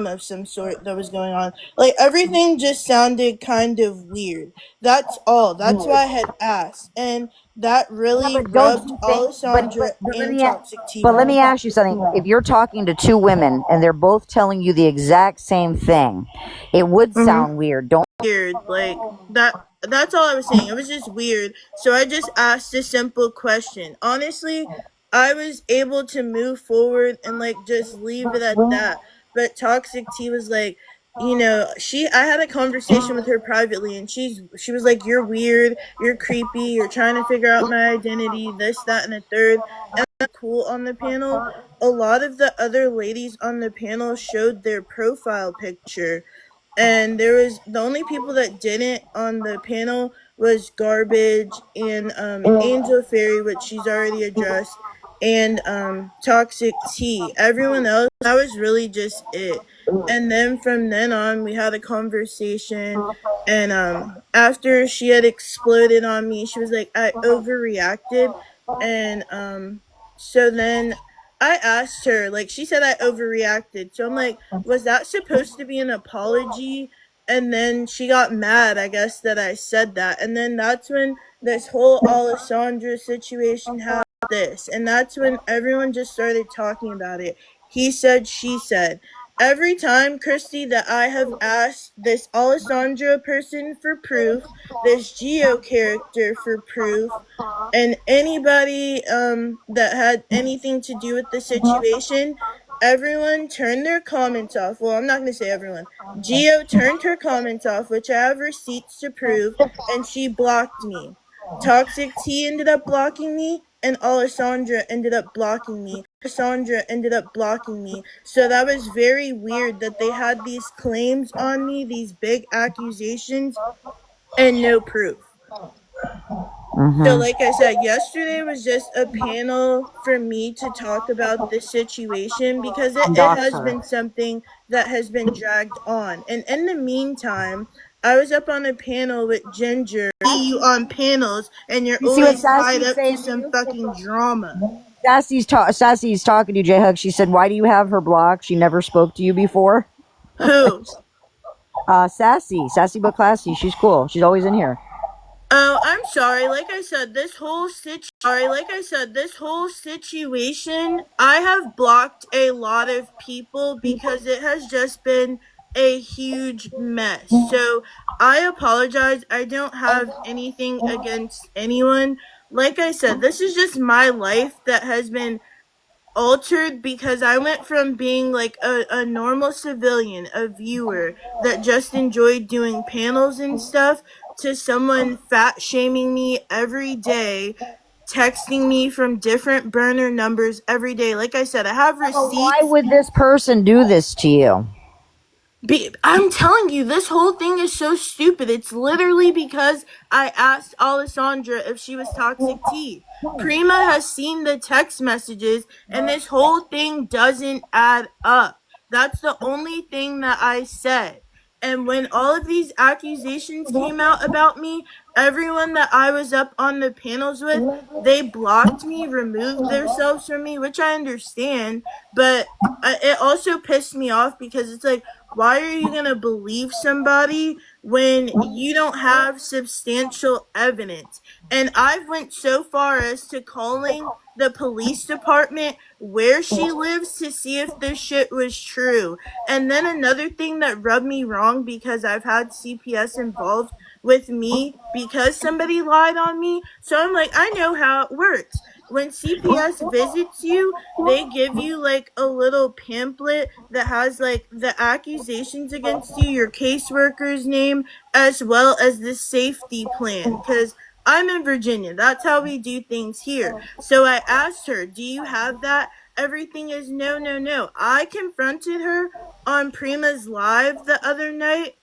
of some sort that was going on. Like everything just sounded kind of weird. That's all. That's why I had asked. And that Yeah, really but don't rubbed you think? Alessandra But and Toxic T let me wrong. ask you something. If you're talking to two women and they're both telling you the exact same thing, it would Mhm. sound weird. Don't. Weird. Like that's all I was saying. It was just weird. So I just asked a simple question. Honestly, I was able to move forward and like just leave it at that. But Toxic T was like, I had a conversation with her privately and she was like, "You're weird, you're creepy, you're trying to figure out my identity, this, that, and the third." And cool on the panel. A lot of the other ladies on the panel showed their profile picture, and there was the only people that didn't on the panel was Garbage and Angel Fairy, which she's already addressed, and Toxic T. Everyone else, that was really just it. And then from then on, we had a conversation, and after she had exploded on me, she was like, I overreacted, and so then I asked her, like, she said I overreacted, so I'm like, was that supposed to be an apology? And then she got mad, I guess, that I said that. And then that's when this whole Alessandra situation happened. And that's when everyone just started talking about it. He said, she said. Every time, Christy, that I have asked this Alessandra person for proof, this Geo character for proof, and anybody that had anything to do with the situation, everyone turned their comments off. Well, I'm not going to say everyone. Geo turned her comments off, which I have receipts to prove, and she blocked me. Toxic T ended up blocking me, and Alessandra ended up blocking me. So that was very weird that they had these claims on me, these big accusations, and no proof. So, Hmm. like I said, yesterday was just a panel for me to talk about the situation because it has Doctor. been something that has been dragged on. And in the meantime, I was up on a panel with Ginger. See you on panels, and you're You see what always tied Sassy's up to saying to some you? fucking drama. Sassy's talking to you, J Hug. She said, "Why do you have her blocked? She never spoke to you before." Who? Sassy but classy. She's cool. She's always in here. Oh, I'm sorry. This whole situation, I have blocked a lot of people because it has just been a huge mess. So, I apologize. I don't have anything against anyone. Like I said, this is just my life that has been altered because I went from being like a normal civilian, a viewer that just enjoyed doing panels and stuff, to someone fat shaming me every day, texting me from different burner numbers every day. Like I said, I have But why receipts. would this person do this to you? I'm telling you, this whole thing is so stupid. It's literally because I asked Alessandra if she was Toxic T. Prima has seen the text messages, and this whole thing doesn't add up. That's the only thing that I said. And when all of these accusations came out about me, everyone that I was up on the panels with, they blocked me, removed themselves from me, which I understand. But it also pissed me off because it's like, why are you going to believe somebody when you don't have substantial evidence? And I've went so far as to calling the police department where she lives to see if this shit was true. And then another thing that rubbed me wrong, because I've had CPS involved with me because somebody lied on me. So I'm like, I know how it works. When CPS visits you, they give you like a little pamphlet that has like the accusations against you, your caseworker's name, as well as the safety plan. Because I'm in Virginia. That's how we do things here. So I asked her, do you have that? Everything is no, no, no. I confronted her on Prima's Live the other night,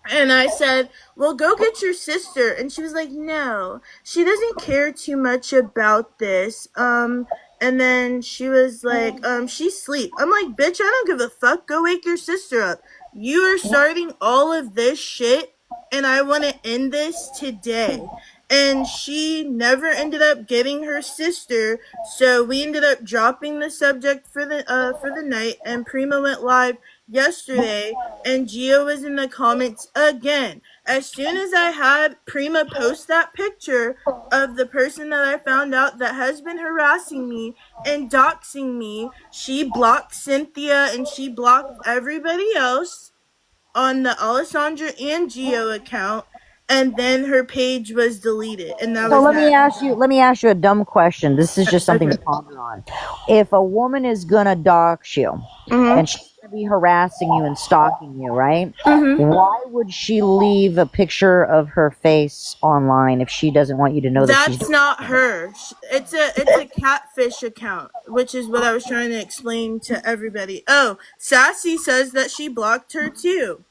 and I said, well, go get your sister. And she was like, no, she doesn't care too much about this. And then she was like, she's asleep. I'm like, bitch, I don't give a fuck. Go wake your sister up. You are starting all of this shit, and I want to end this today. And she never ended up getting her sister, so we ended up dropping the subject for the night, and Prima went live yesterday, and Gio was in the comments again. As soon as I had Prima post that picture of the person that I found out that has been harassing me and doxing me, she blocked Cynthia and she blocked everybody else on the Alessandra and Gio account, and then her page was deleted, and that So was let me that. ask you a dumb question. This is just something to Okay. ponder on. If a woman is gonna dox you Mhm. and she's gonna be harassing you and stalking you, right? Mhm. Why would she leave a picture of her face online if she doesn't want you to know that she's That's doing not it? her. It's a catfish account, which is what I was trying to explain to everybody. Oh, Sassy says that she blocked her too.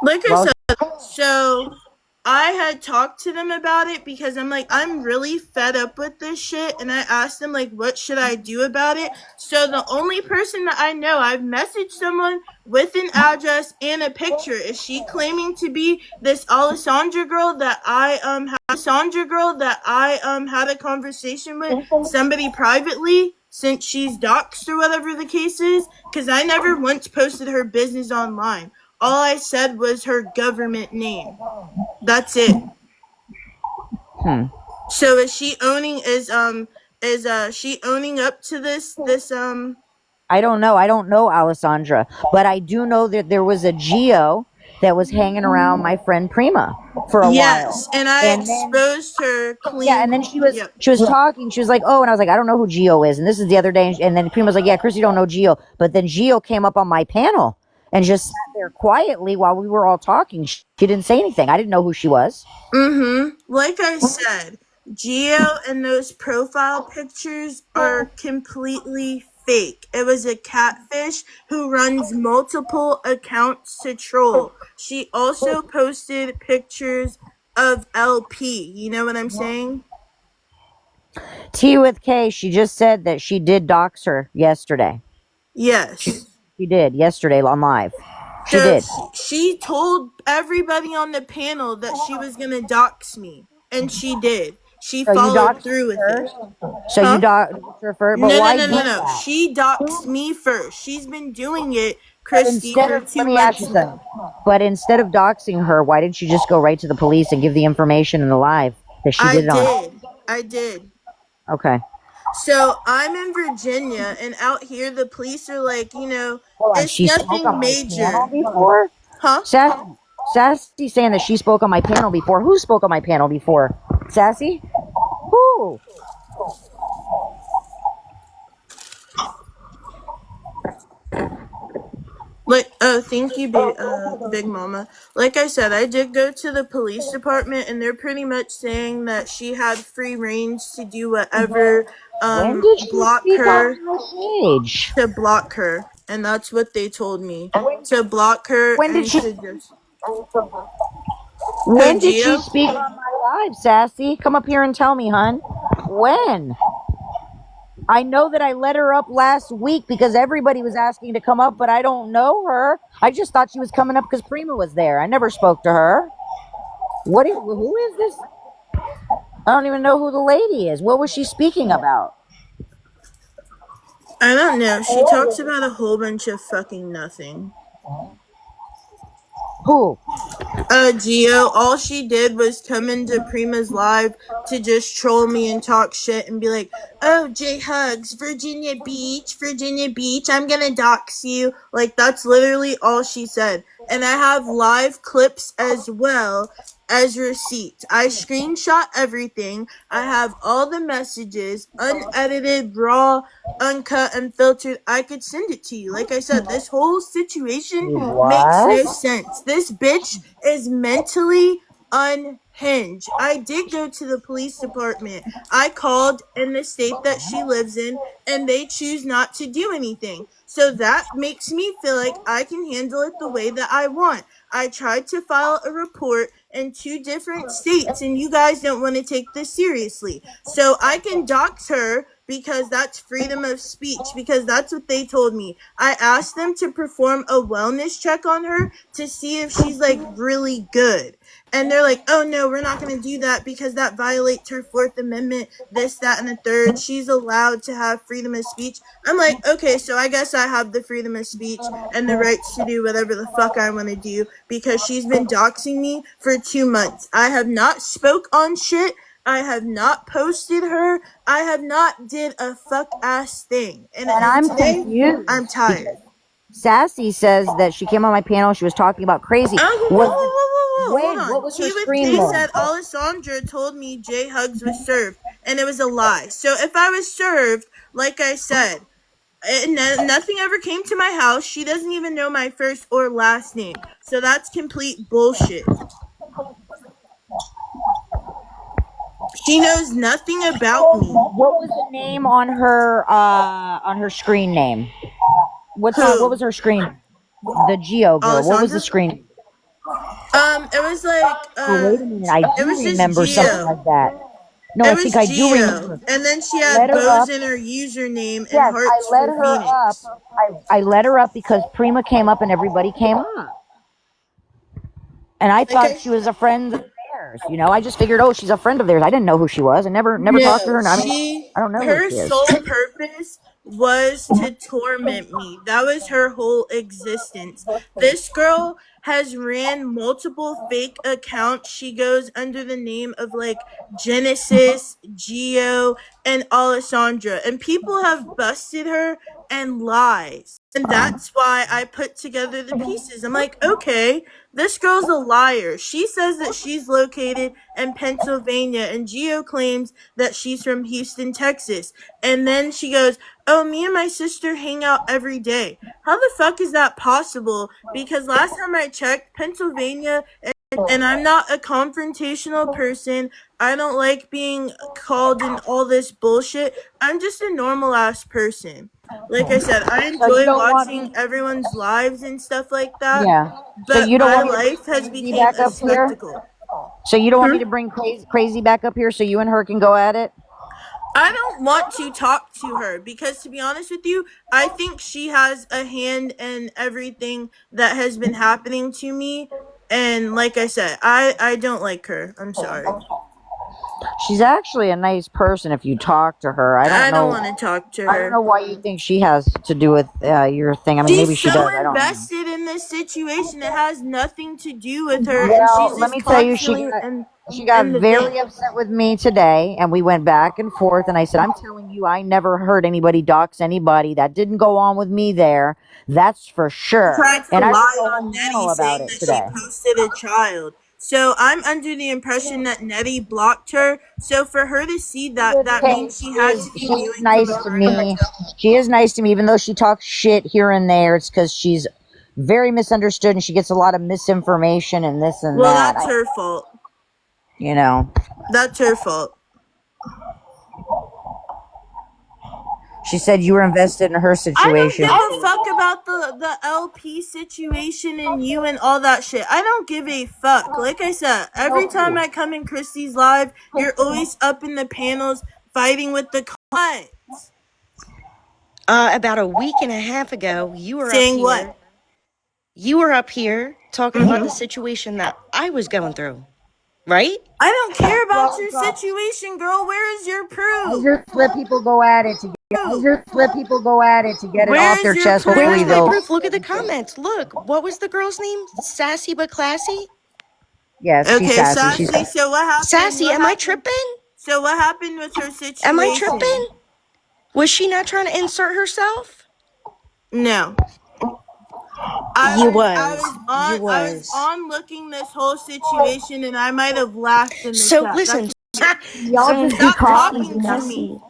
Like I Well, said, so I had talked to them about it because I'm like, I'm really fed up with this shit. And I asked them, like, what should I do about it? So the only person that I know, I've messaged someone with an address and a picture. Is she claiming to be this Alessandra girl that I had a conversation with somebody privately since she's doxxed or whatever the case is? Because I never once posted her business online. All I said was her government name. That's it. hmm. So is she owning up to this I don't know. I don't know Alessandra, but I do know that there was a Geo that was hanging around my friend Prima for a yes, while, and I and then exposed her yeah, clean. and then Yep. she was talking. She was like, "Oh," and I was like, "I don't know who Geo is." And this is the other day, and then Prima was like, "Yeah, Chris, you don't know Geo." But then Geo came up on my panel and just sat there quietly while we were all talking. She didn't say anything. I didn't know who she was. Like I said, Geo and those profile pictures are completely fake. It was a catfish who runs multiple accounts to troll. She also posted pictures of LP. You know what I'm saying? T with K. She just said that she did dox her yesterday. Yes. She did yesterday on live. She So did. she told everybody on the panel that she was gonna dox me, and she did. She So you followed doxed through with her it. first. So you Huh? doxed her first. But No, no, why no, do no, no. that? She doxed me first. She's been doing it, But Christy, instead for of, let two me ask you months something. now. But instead of doxing her, why didn't you just go right to the police and give the information in the live that she I did it on? did. I did. Okay. So I'm in Virginia, and out here the police are like, Hold on. it's She spoke on nothing my panel major. before? Huh? Sassy saying that she spoke on my panel before. Who spoke on my panel before? Sassy? Who? Like, oh, thank you, Big Mama. Like I said, I did go to the police department, and they're pretty much saying that she had free range to do whatever, When did she block speak her, on my page? to block her, and that's what they told me, to block her When did and she to just when did she Geo. speak on my live, Sassy? Come up here and tell me, hun. When? I know that I let her up last week because everybody was asking to come up, but I don't know her. I just thought she was coming up because Prima was there. I never spoke to her. Who is this? I don't even know who the lady is. What was she speaking about? I don't know. She talks about a whole bunch of fucking nothing. Who? Geo, all she did was come into Prima's live to just troll me and talk shit and be like, oh, J Hugs, Virginia Beach, I'm gonna dox you. Like, that's literally all she said. And I have live clips as well as receipts. I screenshot everything. I have all the messages, unedited, raw, uncut, unfiltered. I could send it to you. Like I said, this whole situation makes What? no sense. This bitch is mentally unhinged. I did go to the police department. I called in the state that she lives in, and they choose not to do anything. So that makes me feel like I can handle it the way that I want. I tried to file a report in 2 different states, and you guys don't want to take this seriously. So I can dox her because that's freedom of speech, because that's what they told me. I asked them to perform a wellness check on her to see if she's like really good. and they're like, oh no, we're not going to do that because that violates her Fourth Amendment, this, that, and the third. She's allowed to have freedom of speech. I'm like, okay, so I guess I have the freedom of speech and the rights to do whatever the fuck I want to do because she's been doxing me for 2 months. I have not spoke on shit. I have not posted her. I have not did a fuck ass thing. And I'm today, confused. I'm tired. Sassy says that she came on my panel. She was talking about crazy. Hold on. What was her Tea with scream Tay name? said Alessandra told me J Hugs was served, and it was a lie. So if I was served, like I said, nothing ever came to my house. She doesn't even know my first or last name. So that's complete bullshit. She knows nothing about me. What was the name on her screen name? What was her screen? The Geo girl. Alessandra? What was the screen? It was like wait a minute. I do remember something like that. No, I think I do remember. And then she had bows in her username and Yes, hearts I let for her Phoenix. up. I let her up because Prima came up and everybody came up. And I thought she was a friend of theirs. You know, I just figured, oh, she's a friend of theirs. I didn't know who she was. I never talked to her. I mean, I don't know her who she is. sole purpose was to torment me. That was her whole existence. This girl has ran multiple fake accounts. She goes under the name of like Genesis, Geo, and Alessandra. And people have busted her and lies. And that's why I put together the pieces. I'm like, okay, this girl's a liar. She says that she's located in Pennsylvania, and Geo claims that she's from Houston, Texas. And then she goes, oh, me and my sister hang out every day. How the fuck is that possible? Because last time I checked, Pennsylvania, and I'm not a confrontational person. I don't like being called in all this bullshit. I'm just a normal ass person. Like I said, I enjoy watching everyone's lives and stuff like that. Yeah. But my life has become a spectacle. So you don't want me to bring crazy back up here so you and her can go at it? I don't want to talk to her because, to be honest with you, I think she has a hand in everything that has been happening to me. And like I said, I don't like her. I'm sorry. She's actually a nice person if you talk to her. I don't want to talk to her. I don't know why you think she has to do with your thing. I mean, maybe she does. I don't know. She's so invested in this situation. It has nothing to do with her. Well, and she's let me tell you, she got very upset with me today, and we went back and forth, and I said, I'm telling you, I never heard anybody dox anybody. That didn't go on with me there. That's for sure. And I lie on Nettie saying that she posted a child. So I'm under the impression that Nettie blocked her. So for her to see that, that means she has to be doing nice to me. She is nice to me, even though she talks shit here and there. It's because she's very misunderstood and she gets a lot of misinformation and this and that. Well, that's her fault. You know. That's her fault. She said you were invested in her situation. I don't give a fuck about the LP situation and you and all that shit. I don't give a fuck. Like I said, every time I come in Christy's live, you're always up in the panels fighting with the cunts. About a week and a half ago, you were saying up here. What? You were up here talking about the situation that I was going through. Right? I don't care about your situation, girl. Where is your proof? Just let people go at it to get it off their chest. Where's my proof? Look at the comments. Look, what was the girl's name? Sassy but classy? Yes, okay, she's sassy. So what happened? Sassy, am I tripping? So what happened with her situation? Am I tripping? Was she not trying to insert herself? No. I was on looking this whole situation, and I might have laughed in the chat. Listen, y'all just be talking to me.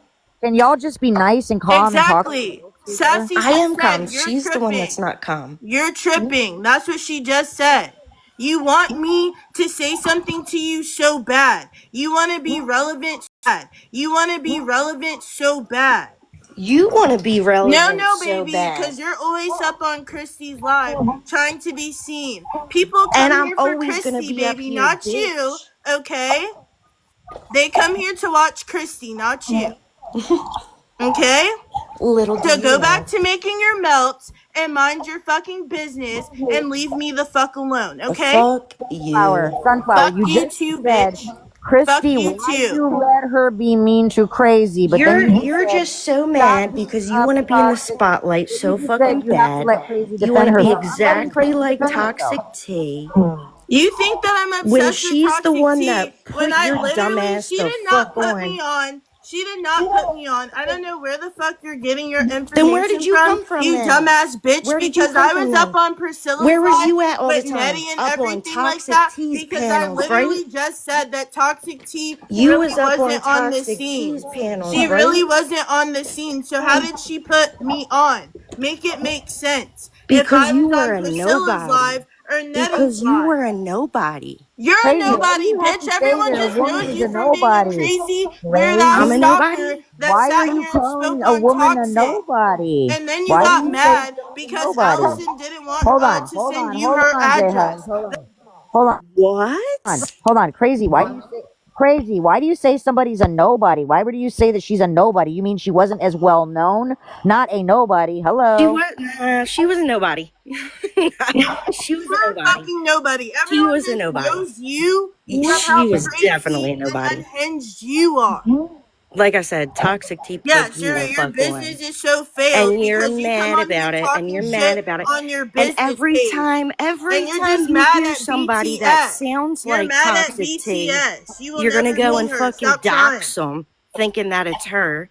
Can y'all just be nice and calm and talk? Exactly. Sassy, I am calm. She's the one that's not calm. You're tripping. That's what she just said. You want me to say something to you so bad. You want to be relevant so bad. You want to be relevant so bad. You want to be relevant No, baby, because you're always up on Christy's live trying to be seen. People come here for Christy, baby, not you, okay? They come here to watch Christy, not you. Okay? Little do So you go know. back to making your melts and mind your fucking business and leave me the fuck alone, okay? Fuck you. Sunflower, Fuck you you just too, said, bitch. Christy, Fuck you why too. you let her be mean to Crazy? But then You're said, just so stop mad beating because you up want to be in the Toxic. spotlight You so just said fucking you have to bad. let Crazy You want defend to be herself. I'm letting exactly Crazy like defend Toxic herself. T You think that I'm when obsessed with she's the Toxic one T that when put I your literally, dumbass she the did not fuck put on. me on. She did not put me on. I don't know where the fuck you're getting your Then where did information you come from you then? dumbass bitch, Where did you because come I from was then? up on Priscilla's Where was live you at all the with time? Nettie and Up on everything like Toxic that, T's because I panels, right? literally just said that Toxic T You really was up on wasn't on the Toxic scene. T's panels, She right? really wasn't on the scene. So how did she put me on? Make it make sense. If Because I you was were on a Priscilla's nobody. live or Nettie's Because you live. were a nobody. You're a Crazy, why do nobody, you have bitch. to say Everyone that a just woman knows is you a from being a nobody? crazy, weird-ass I'm a stalker nobody? that Why are sat you here and calling spoke a on woman a Toxic. nobody? And then you Why got do you say mad she's a because nobody? Allison didn't want Hold on, to hold send on, you hold her on, address. hold on, What? hold on. Crazy, why do you say Crazy? Why do you say somebody's a nobody? Why would you say that she's a nobody? You mean she wasn't as well known? Not a nobody. Hello. She was a nobody. She was a You're a nobody. fucking nobody. She Everyone was a just nobody. knows you from She how was crazy definitely a and nobody. unhinged you are. Like I said, Toxic T put Yes, you the your fuck business on. is so failed And you're because you come mad on here about it. And talking you're shit mad about it. on your And business every page. time And you're just you mad hear at somebody that BTS. sounds You're like mad at Toxic T, BTS. You will you're gonna never go meet and her. fucking Stop trying. dox them, thinking that it's her,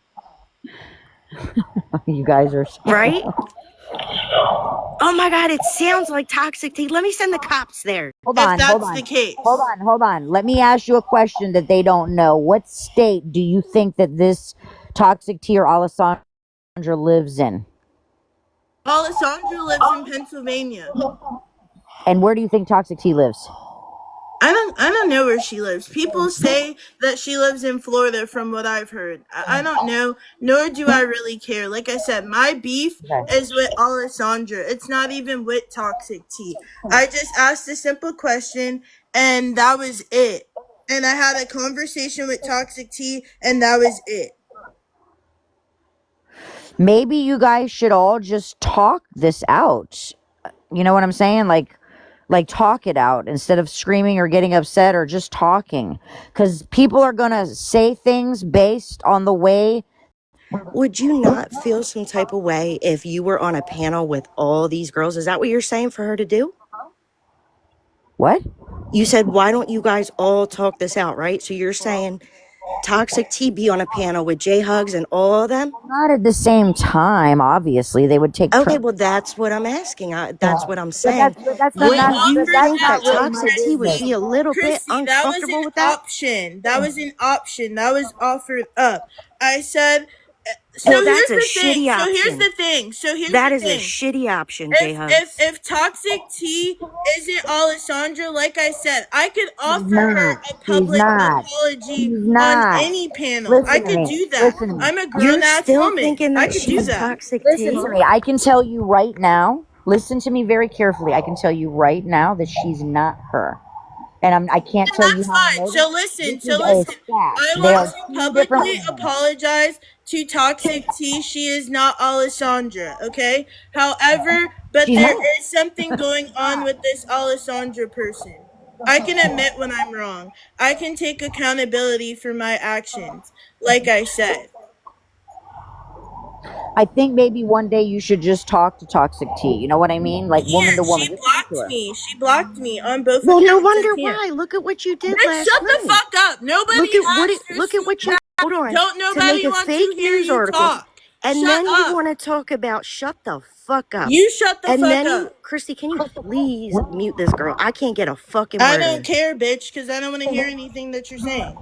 You guys are so right? Oh my god, it sounds like Toxic T. Let me send the cops there. Hold If on, that's the case. hold on. Let me ask you a question that they don't know. What state do you think that this Toxic T or Alessandra lives in? Alessandra lives in Pennsylvania. And where do you think Toxic T lives? I don't know where she lives. People say that she lives in Florida from what I've heard. I don't know, nor do I really care. Like I said, my beef is with Alessandra. It's not even with Toxic T. I just asked a simple question and that was it. And I had a conversation with Toxic T and that was it. Maybe you guys should all just talk this out. You know what I'm saying? Like talk it out instead of screaming or getting upset or just talking, because people are gonna say things based on the way. Would you not feel some type of way if you were on a panel with all these girls? Is that what you're saying for her to do? What? You said, why don't you guys all talk this out, right? So you're saying Toxic T be on a panel with J Hugs and all of them? Not at the same time, obviously. They would take Okay, well, that's what I'm asking. That's what I'm but saying. that's Wouldn't not you that's think not that really my Toxic T would business. be a little bit Christy, that was uncomfortable an with that? option. That was an option. That was offered up. I said, Well, that's a shitty option. That is a thing. shitty option, J Hugs. If Toxic T isn't Alessandra, like I said, I could offer her a She's public not. apology She's on not. any panel. I Listen to could me. do that. Listen to me. I'm a You're grown ass still woman. thinking I that could do she's that. Toxic Listen T? to me. I can tell you right now. Listen to me very carefully. I can tell you right now that she's not her. And I can't tell you That's how I fine. know So this. listen, This is a fact. I They want are to two different publicly women. apologize to Toxic T. She is not Alessandra, okay? However, but She's there not. is something going on with this Alessandra person. I can admit when I'm wrong. I can take accountability for my actions, like I said. I think maybe one day you should just talk to Toxic T. You know what I mean? Like woman to woman. She blocked me. She blocked me on both Well, no accounts. wonder why. Look at what you did last Shut night. the fuck up. Nobody Look at asked her what you hold on Don't to nobody make a want fake to hear news you article. talk. And Shut then you up. want to talk about shut the fuck up. You shut the And fuck then up. Christy, can you please mute this girl? I can't get a fucking I word don't in. care, bitch, because I don't want to hear anything that you're saying.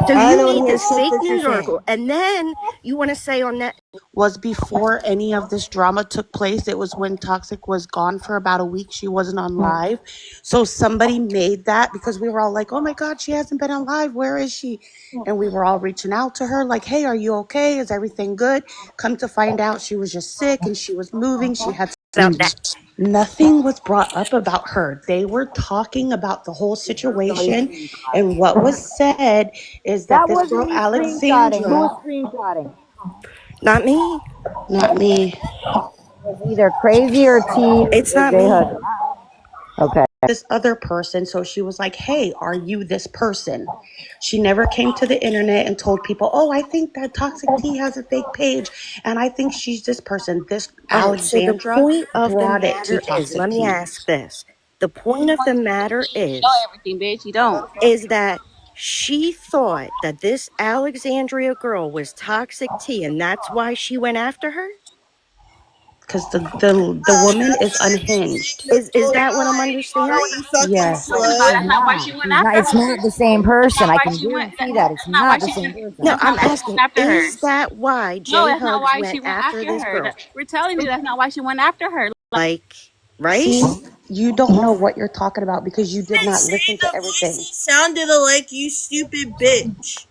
So I you don't wanna need hear this shit fake that you're news article, saying. and then you want to say on that Was before any of this drama took place. It was when Toxic was gone for about a week. She wasn't on live. So somebody made that because we were all like, oh my God, she hasn't been on live. Where is she? And we were all reaching out to her like, hey, are you okay? Is everything good? Come to find out she was just sick and she was moving. She had about that. nothing was brought up about her. They were talking about the whole situation. And what was said is that That this wasn't girl, me screenshotting. Who Alexandra, was screenshotting? Not me. Not me. It's either Crazy or T It's or not J me. Hug. Okay. This other person. So she was like, hey, are you this person? She never came to the internet and told people, oh, I think that Toxic T has a fake page and I think she's this person. This Oh, so the Alexandra point of the brought it to matter is, Toxic let me T. ask this. The point of the matter You know is everything, bitch. You don't. that she thought that this Alexandria girl was Toxic T, and that's why she went after her? Because the woman is unhinged. Is that what I'm understanding? No, you fucking Yes. No, slut. that's not why she went She's not. after It's not her. the same That's person. not I why can she went. guarantee that it's That's not why not the she same went. person. No, That's I'm not why she asking, went after her. is that why No, J that's not Hugs why went she went after after this her. girl? We're telling you that's not why she went after her. Like, right? See, you don't know what you're talking about because you did Even not say listen to the everything. voices sounded alike, you stupid bitch.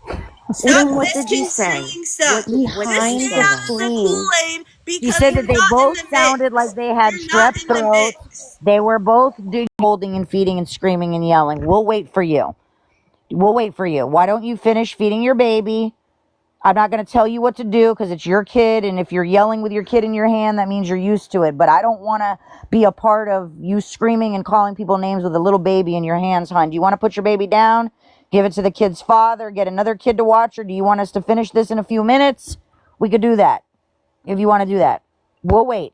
Well, Stop then what did you say? misconstruing stuff. What did This you Behind shit the say out then? of the screen, Kool-Aid She because said that you're they not in both the sounded like mix. they had You're not strep in the throats. mix. They were both holding and feeding and screaming and yelling. We'll wait for you. We'll wait for you. Why don't you finish feeding your baby? I'm not going to tell you what to do because it's your kid. And if you're yelling with your kid in your hand, that means you're used to it. But I don't want to be a part of you screaming and calling people names with a little baby in your hands, hon. Do you want to put your baby down? Give it to the kid's father? Get another kid to watch her? Do you want us to finish this in a few minutes? We could do that if you want to do that. We'll wait.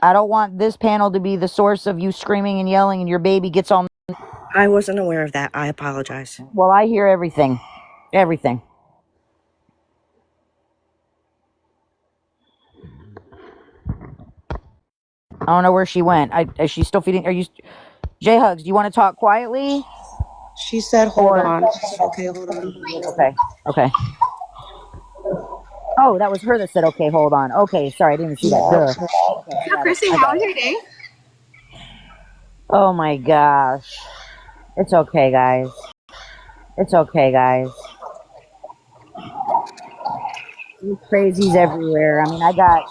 I don't want this panel to be the source of you screaming and yelling and your baby gets on. I wasn't aware of that. I apologize. Well, I hear everything. Everything. I don't know where she went. Is she still feeding? Are you, J Hugs? Do you want to talk quietly? she said, hold Or on. She said, okay, hold on. okay, okay. Oh, that was her that said, "Okay, hold on." Okay, sorry, I didn't even see that. Yeah, Duh. that's her. Okay, I So, got it. Chrissy, I how got was it. your day? Oh my gosh, it's okay, guys. It's okay, guys. There's crazies everywhere. I mean, I got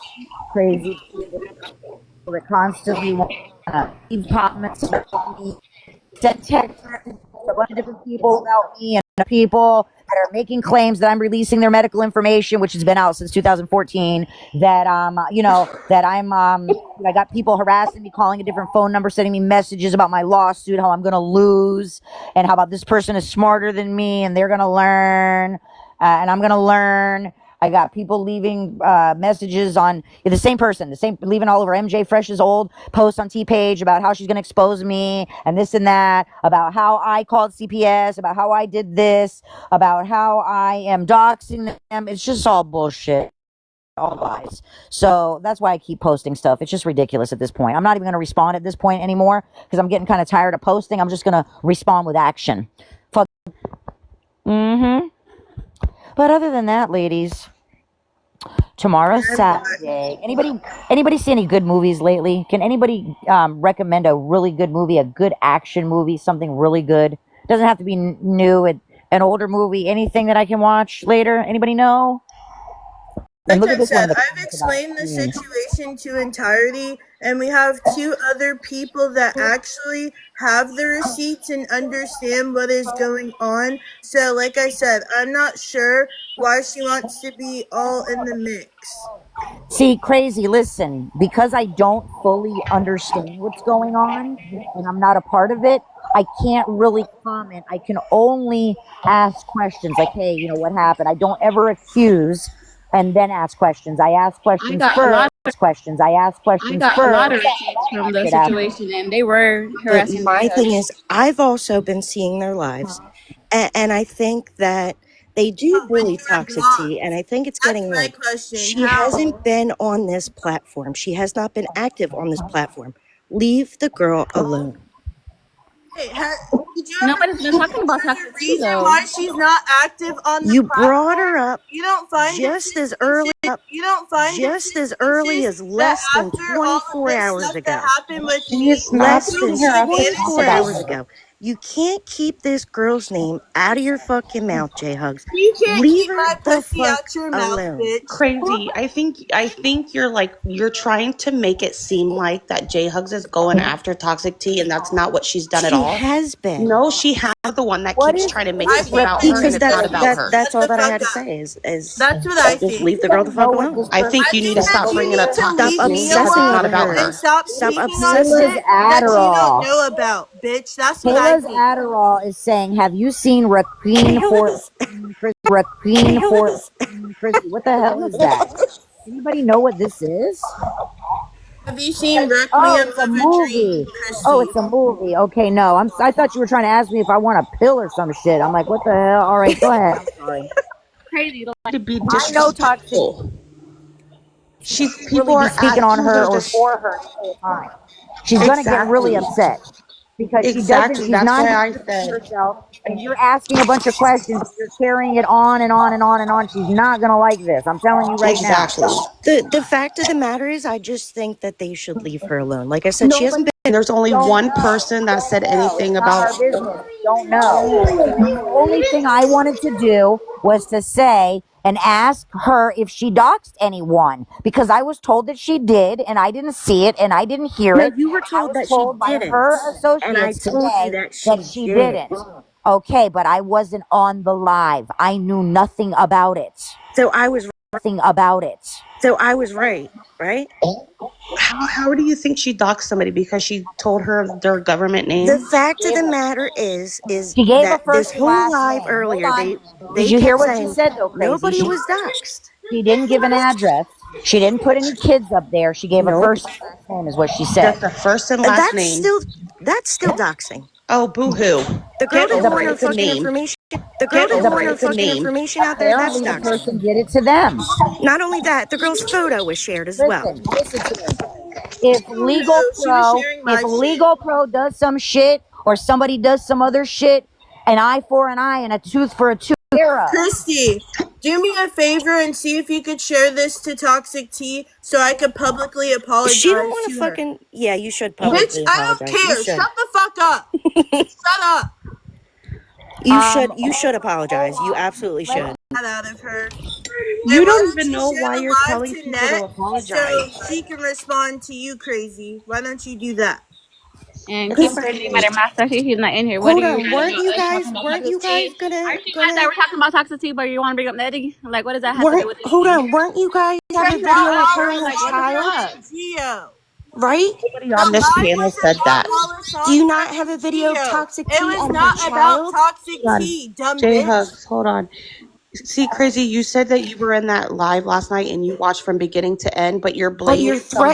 crazy people that constantly want to leave comments about me, send text messages to a bunch of different people about me, and the people that are making claims that I'm releasing their medical information, which has been out since 2014. That that I got people harassing me, calling a different phone number, sending me messages about my lawsuit, how I'm gonna lose, and how about this person is smarter than me and they're gonna learn, and I'm gonna learn. I got people leaving messages on the same person, leaving all over MJ Fresh's old posts on T Page about how she's going to expose me and this and that, about how I called CPS, about how I did this, about how I am doxing them. It's just all bullshit. All lies. So that's why I keep posting stuff. It's just ridiculous at this point. I'm not even going to respond at this point anymore because I'm getting kind of tired of posting. I'm just going to respond with action. Fuck. Mm-hmm. But other than that, ladies, tomorrow's Saturday. Anybody see any good movies lately? Can anybody recommend a really good movie, a good action movie, something really good? Doesn't have to be new. An older movie, anything that I can watch later. Anybody know? And Like look I at this one in said, the I've comments about explained the me. situation to entirety, and we have two other people that actually have the receipts and understand what is going on. So, like I said, I'm not sure why she wants to be all in the mix. See, crazy, listen, because I don't fully understand what's going on and I'm not a part of it, I can't really comment. I can only ask questions like, hey, what happened? I don't ever accuse and then ask questions. I ask I questions got a first. lot. I ask I questions got a lot of first. receipts from the Shit happens. situation, and they were But harassing my J thing Hugs. is, I've also been seeing their lives, and I think that they do But when bully you were Toxic T, and blocked, I think it's that's getting my old. question. She How? hasn't been on this platform. She has not been active on this platform. Leave the girl alone. Hey, did you ever Nobody's been talking about ask her Toxic the T reason though. why she's not active on the You brought her platform? up You don't find it just as early suspicious? You don't find it just as early suspicious as that less than after all of 24 this hours stuff that ago. happened with me, She's not Less you than bringing her up to talk 24 managed about hours to it. ago. You can't keep this girl's name out of your fucking mouth, J Hugs. You can't Leave keep her my the pussy fuck out your mouth, alone. bitch. Crazy. I think you're trying to make it seem like that J Hugs is going after Toxic T, and that's not what she's done at She all. has been. No, she has the one that What keeps is trying to make I it think about her, and Because it's not about her. that's Shut all the that I fuck had to up. say is That's what I just think. leave the girl the fuck know what alone. this I think I you need think to that stop you bringing need up to Toxic leave Stop T me because it's obsessing alone not over about her. and her. stop Stop speaking on Kayla's obsessing. shit that you Adderall? don't know about, bitch. That's what I Kayla's think. Adderall is saying, "Have you seen Racine Kayla's, 14, Racine Kayla's. 14, Chrissy?" What the hell is that? Anybody know what this is? Have you seen Oh, Requiem it's a of a Dream, movie. Oh, Christy? it's a movie. Okay, no, I thought you were trying to ask me if I want a pill or some shit. I'm like, what the hell? All right, go ahead. I'm sorry. Crazy. To be I know toxic. disrespectful. Really People be are speaking on asking her her or to for her the whole time. She's gonna get really exactly, upset because she doesn't. exactly. She's That's not why here I to defend said herself, and you're asking a bunch of questions. You're carrying it on and on and on and on. She's not gonna like this. I'm telling you right now. exactly. The fact of the matter is, I just think that they should leave her alone. Like I said, she hasn't Nobody. been. There's only Don't one know. person that Don't said know. It's anything not about. our business. Don't know. The only thing I wanted to do was to say and ask her if she doxed anyone because I was told that she did and I didn't see it and I didn't hear No, it. you were And I told was that she told by didn't, her and I associates told you today that that she she did. didn't. Okay, but I wasn't on the live. I knew nothing about it. So I was. Nothing about it. So I was right, right? How do you think she doxed somebody because she told her their government The name? fact of the matter is She gave a that this first and whole last live name. Hold earlier, on. Did they you hear kept what she saying said though, Crazy? nobody was doxxed. She didn't give an address. She didn't put any kids up there. She gave a Nope. first and last name, is what she Just said. the first and And last name. that's still doxing. Oh, boo-hoo. The girl Get didn't over want it. her It's a fucking name. information. The girl Get didn't over want it. her It's a fucking name. information out there. That's Apparently, the doxing. person did it to them. Not only that, the girl's photo was shared as well. Listen to me. If Legal She was Pro, sharing if my shit. Legal Pro does some shit or somebody does some other shit, an eye for an eye and a tooth for a tooth. Christy, do me a favor and see if you could share this to Toxic T so I could publicly apologize She don't want to to her. fucking. Yeah, you should Bitch, publicly I don't apologize. You care. should. Shut the fuck up. Shut up. You should apologize. You absolutely should. That out of her. You And why don't don't even you know share why the you're live telling to people to Net apologize. so she can respond to you, Crazy? Why don't you do that? And keep her name out her mouth, especially if he's not in here. What Hold are you on, mad about us talking about weren't you guys toxicity? Aren't you mad that gonna we're talking about toxicity, but you want to bring up Nettie? Like, what does that have to do with hold anything? on, weren't you guys have a Check video out of her and the Like, what the child? fuck? Geo. Right? Nobody The on this live panel was said about that. Do you Alessandra not have a and video of Geo. Toxic It T was and her not about child? Toxic Hold on. T, dumb J bitch. Hugs, hold on. See, Crazy, you said that you were in that live last night and you watched from beginning to end, but you're But you're blaming somebody.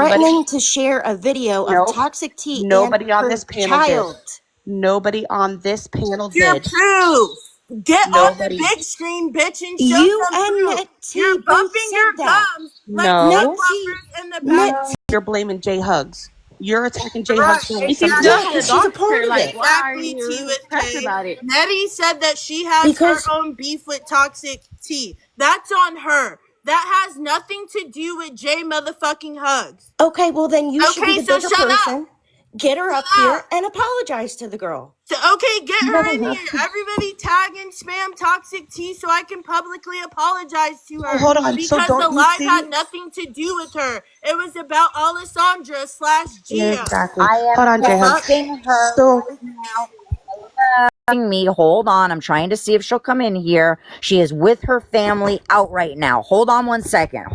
threatening to share a video of Nope. Toxic T and Nobody on her this panel child. did. Nobody on this panel Your did. proof. Get on the Nobody. big screen, bitch, and show You some and proof. Net T You're both bumping said your that. gums like No. neck Net T, bumpers in the Net back. T, You're blaming J Hugs. You're attacking J Right, Hugs for If something. you still yeah, had exactly. a because she's a dog part her, of like, it. why are Exactly, T you with pressed K. about it? Nettie said that she has Because her own beef with Toxic T. That's on her. That has nothing to do with J motherfucking Hugs. okay, well then you should be Okay, the so bigger shut up. person. Get her up Shut here up. and apologize to the girl. So, okay, get her in here. Everybody tag and spam Toxic T so I can publicly apologize to her. Hold on. So Because the don't you live had think? nothing to do with her. It was about Alessandra / Gio. Exactly. I am Hold on, J Hugs. texting her So right now. Me, hold on. I'm trying to see if she'll come in here. She is with her family out right now. Hold on 1 second.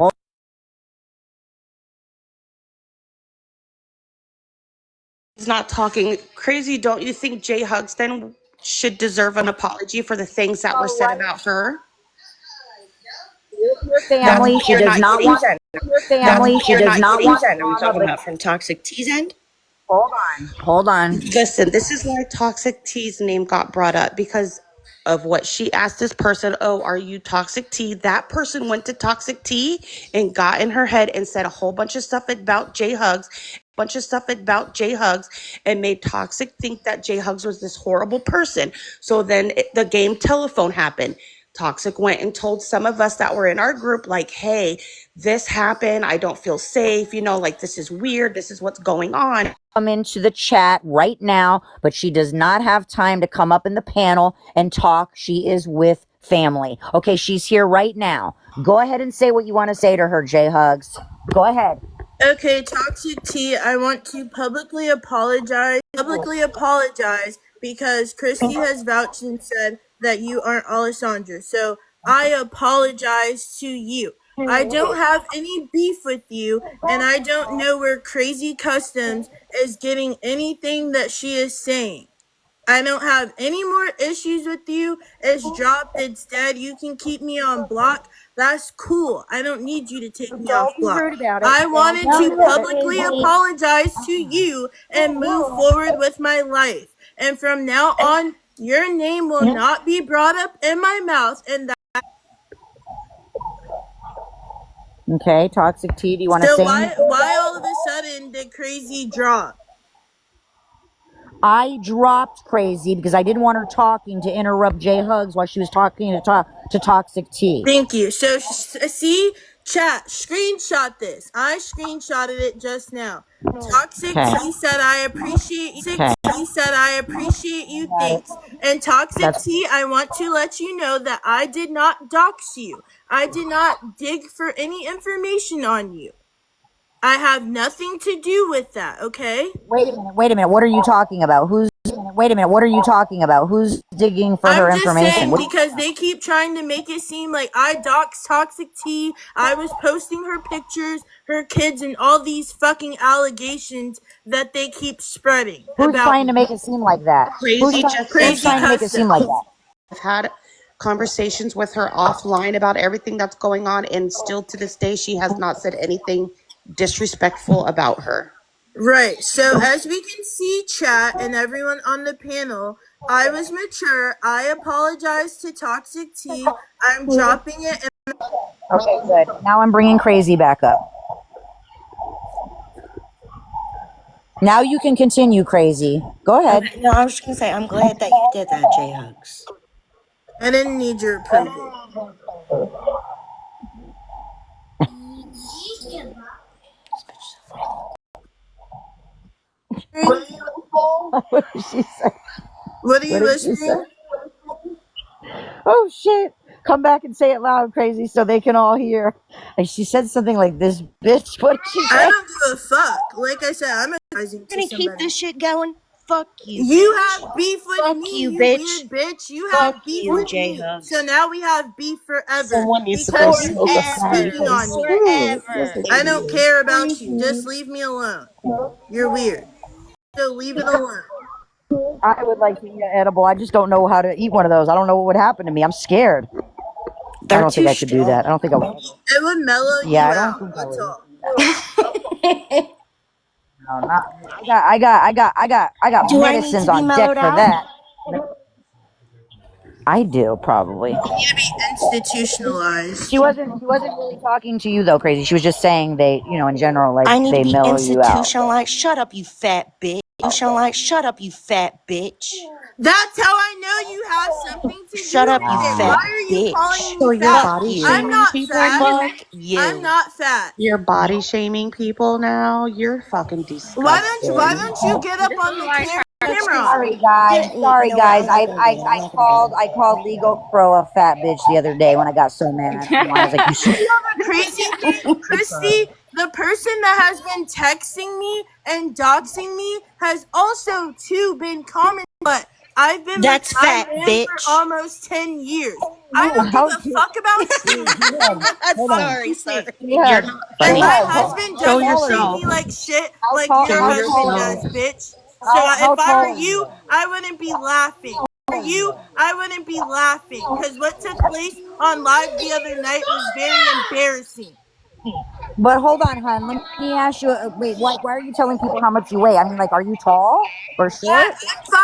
he's not talking crazy. Don't you think J Hugs then should deserve an apology for the things that were said about her? Your family. She does not want your family. She does not want Are we drama, talking but about from Toxic T's end? hold on. Listen, this is why Toxic T's name got brought up because of what she asked this person. Oh, are you Toxic T? That person went to Toxic T and got in her head and said a whole bunch of stuff about J Hugs, and made Toxic think that J Hugs was this horrible person. So then the game telephone happened. Toxic went and told some of us that were in our group, like, hey, this happened. I don't feel safe. Like, this is weird. This is what's going on. Come into the chat right now, but she does not have time to come up in the panel and talk. She is with family. Okay, she's here right now. Go ahead and say what you want to say to her, J Hugs. Go ahead. Okay, Toxic T, I want to publicly apologize because Christy has vouched and said that you aren't Alessandra. So I apologize to you. I don't have any beef with you, and I don't know where Crazy Customs is getting anything that she is saying. I don't have any more issues with you. It's dropped. It's dead. You can keep me on block. That's cool. I don't need you to take me off block. I wanted to publicly apologize to you and move forward with my life. And from now on, your name will not be brought up in my mouth. And Okay, Toxic T, do you want to say anything? Why all of a sudden did Crazy drop? I dropped Crazy because I didn't want her talking to interrupt J Hugs while she was talking to Toxic T. Thank you. So, see, chat, screenshot this. I screenshotted it just now. Toxic T said, I appreciate you. He said, I appreciate you. Thanks. And Toxic T, I want to let you know that I did not dox you. I did not dig for any information on you. I have nothing to do with that, okay? Wait a minute. What are you talking about? Who's digging for her information? I'm just saying because they keep trying to make it seem like I doxed Toxic T. I was posting her pictures, her kids, and all these fucking allegations that they keep spreading. Who's trying to make it seem like that? Crazy Who's trying to make it seem like that? I've had conversations with her offline about everything that's going on, and still to this day, she has not said anything disrespectful about her. Right. So as we can see, chat and everyone on the panel, I was mature. I apologize to Toxic T. I'm dropping it. Okay, good. Now I'm bringing Crazy back up. Now you can continue, Crazy. Go ahead. No, I was just going to say, I'm glad that you did that, J Hugs. I didn't need your approval. What did she say? What are you listening? Oh shit! Come back and say it loud, Crazy, so they can all hear. And she said something like this, bitch. What did she say? I don't give a fuck. Like I said, I'm advising to Gonna keep this shit going? Fuck you. You bitch. have beef with Fuck me, you, you bitch. weird bitch. You Fuck have beef you, with J me. Hugs. So now we have beef forever. Someone needs to go Because you smoke a keep fat speaking on me. Forever. I don't care about you. Just leave me alone. You're weird. So leave it alone. I would like to eat an edible. I just don't know how to eat one of those. I don't know what would happen to me. I'm scared. I don't think I could do that. I don't think I would. It would mellow you out. That's all. No, not. I got Do I need medicines to be on deck mellowed for out? that. I do probably. You need to be institutionalized. She wasn't really talking to you though, Crazy. She was just saying they, in general, like I need they to be mellow you out. institutionalized. Shut up, you fat bitch. Shut up, you fat bitch. That's how I know you have something to Shut do up, with you it. fat Why are you bitch. calling So me your fat? body I'm shaming not people fat. now? Fuck you. I'm not fat. You're body shaming people now? You're fucking disgusting. Why don't you get up on the camera? Sorry guys. I called Legal Pro a fat bitch the other day when I got so mad. I was like, you should. Crazy thing, Christy, the person that has been texting me and doxing me has also too been commenting, but I've been That's with my fat, man bitch. for almost 10 years. I don't give a fuck about you. Sorry. You're not And funny. my husband Show doesn't treat yourself. me like shit How like tall- your how husband tall does, are bitch. So How if I tall were are you, I wouldn't be laughing. For you, I wouldn't be laughing because what took place on live the other night was very embarrassing. But hold on, hon. Let me ask you. Wait, why are you telling people how much you weigh? I mean, like, are you tall or Yeah, short?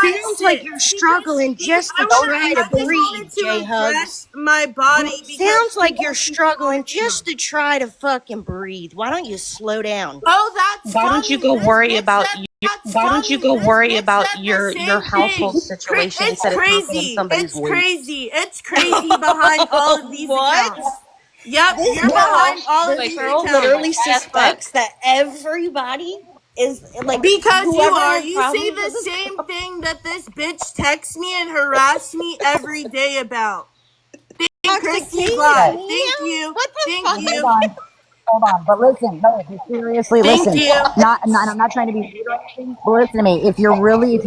I'm Sounds like 5'6". you're Because struggling just to try to I just wanted breathe, to J Hugs. address my body because Sounds like you're people keep struggling calling me. just to try to fucking breathe. Why don't you slow down? Oh, that's Why don't you funny. go This worry bitch about said you? that's Why don't you funny. go This worry bitch about said the your same thing. household situation It's instead of tackling crazy. somebody's It's weight? crazy. It's crazy behind all of these What? accounts. Yep, This you're girl, behind all of this these girl accounts. literally suspects that everybody is like Because you whoever are. has You say problems the with this same girl. thing that this bitch texts me and harass me every day about. Thank Toxic T, Christy's it's live. Okay. me Thank now. you. What the Thank fuck? Hold you. on. Hold on. But listen, no, but seriously, Thank listen. you. I'm not trying to be rude or anything. But listen to me. If you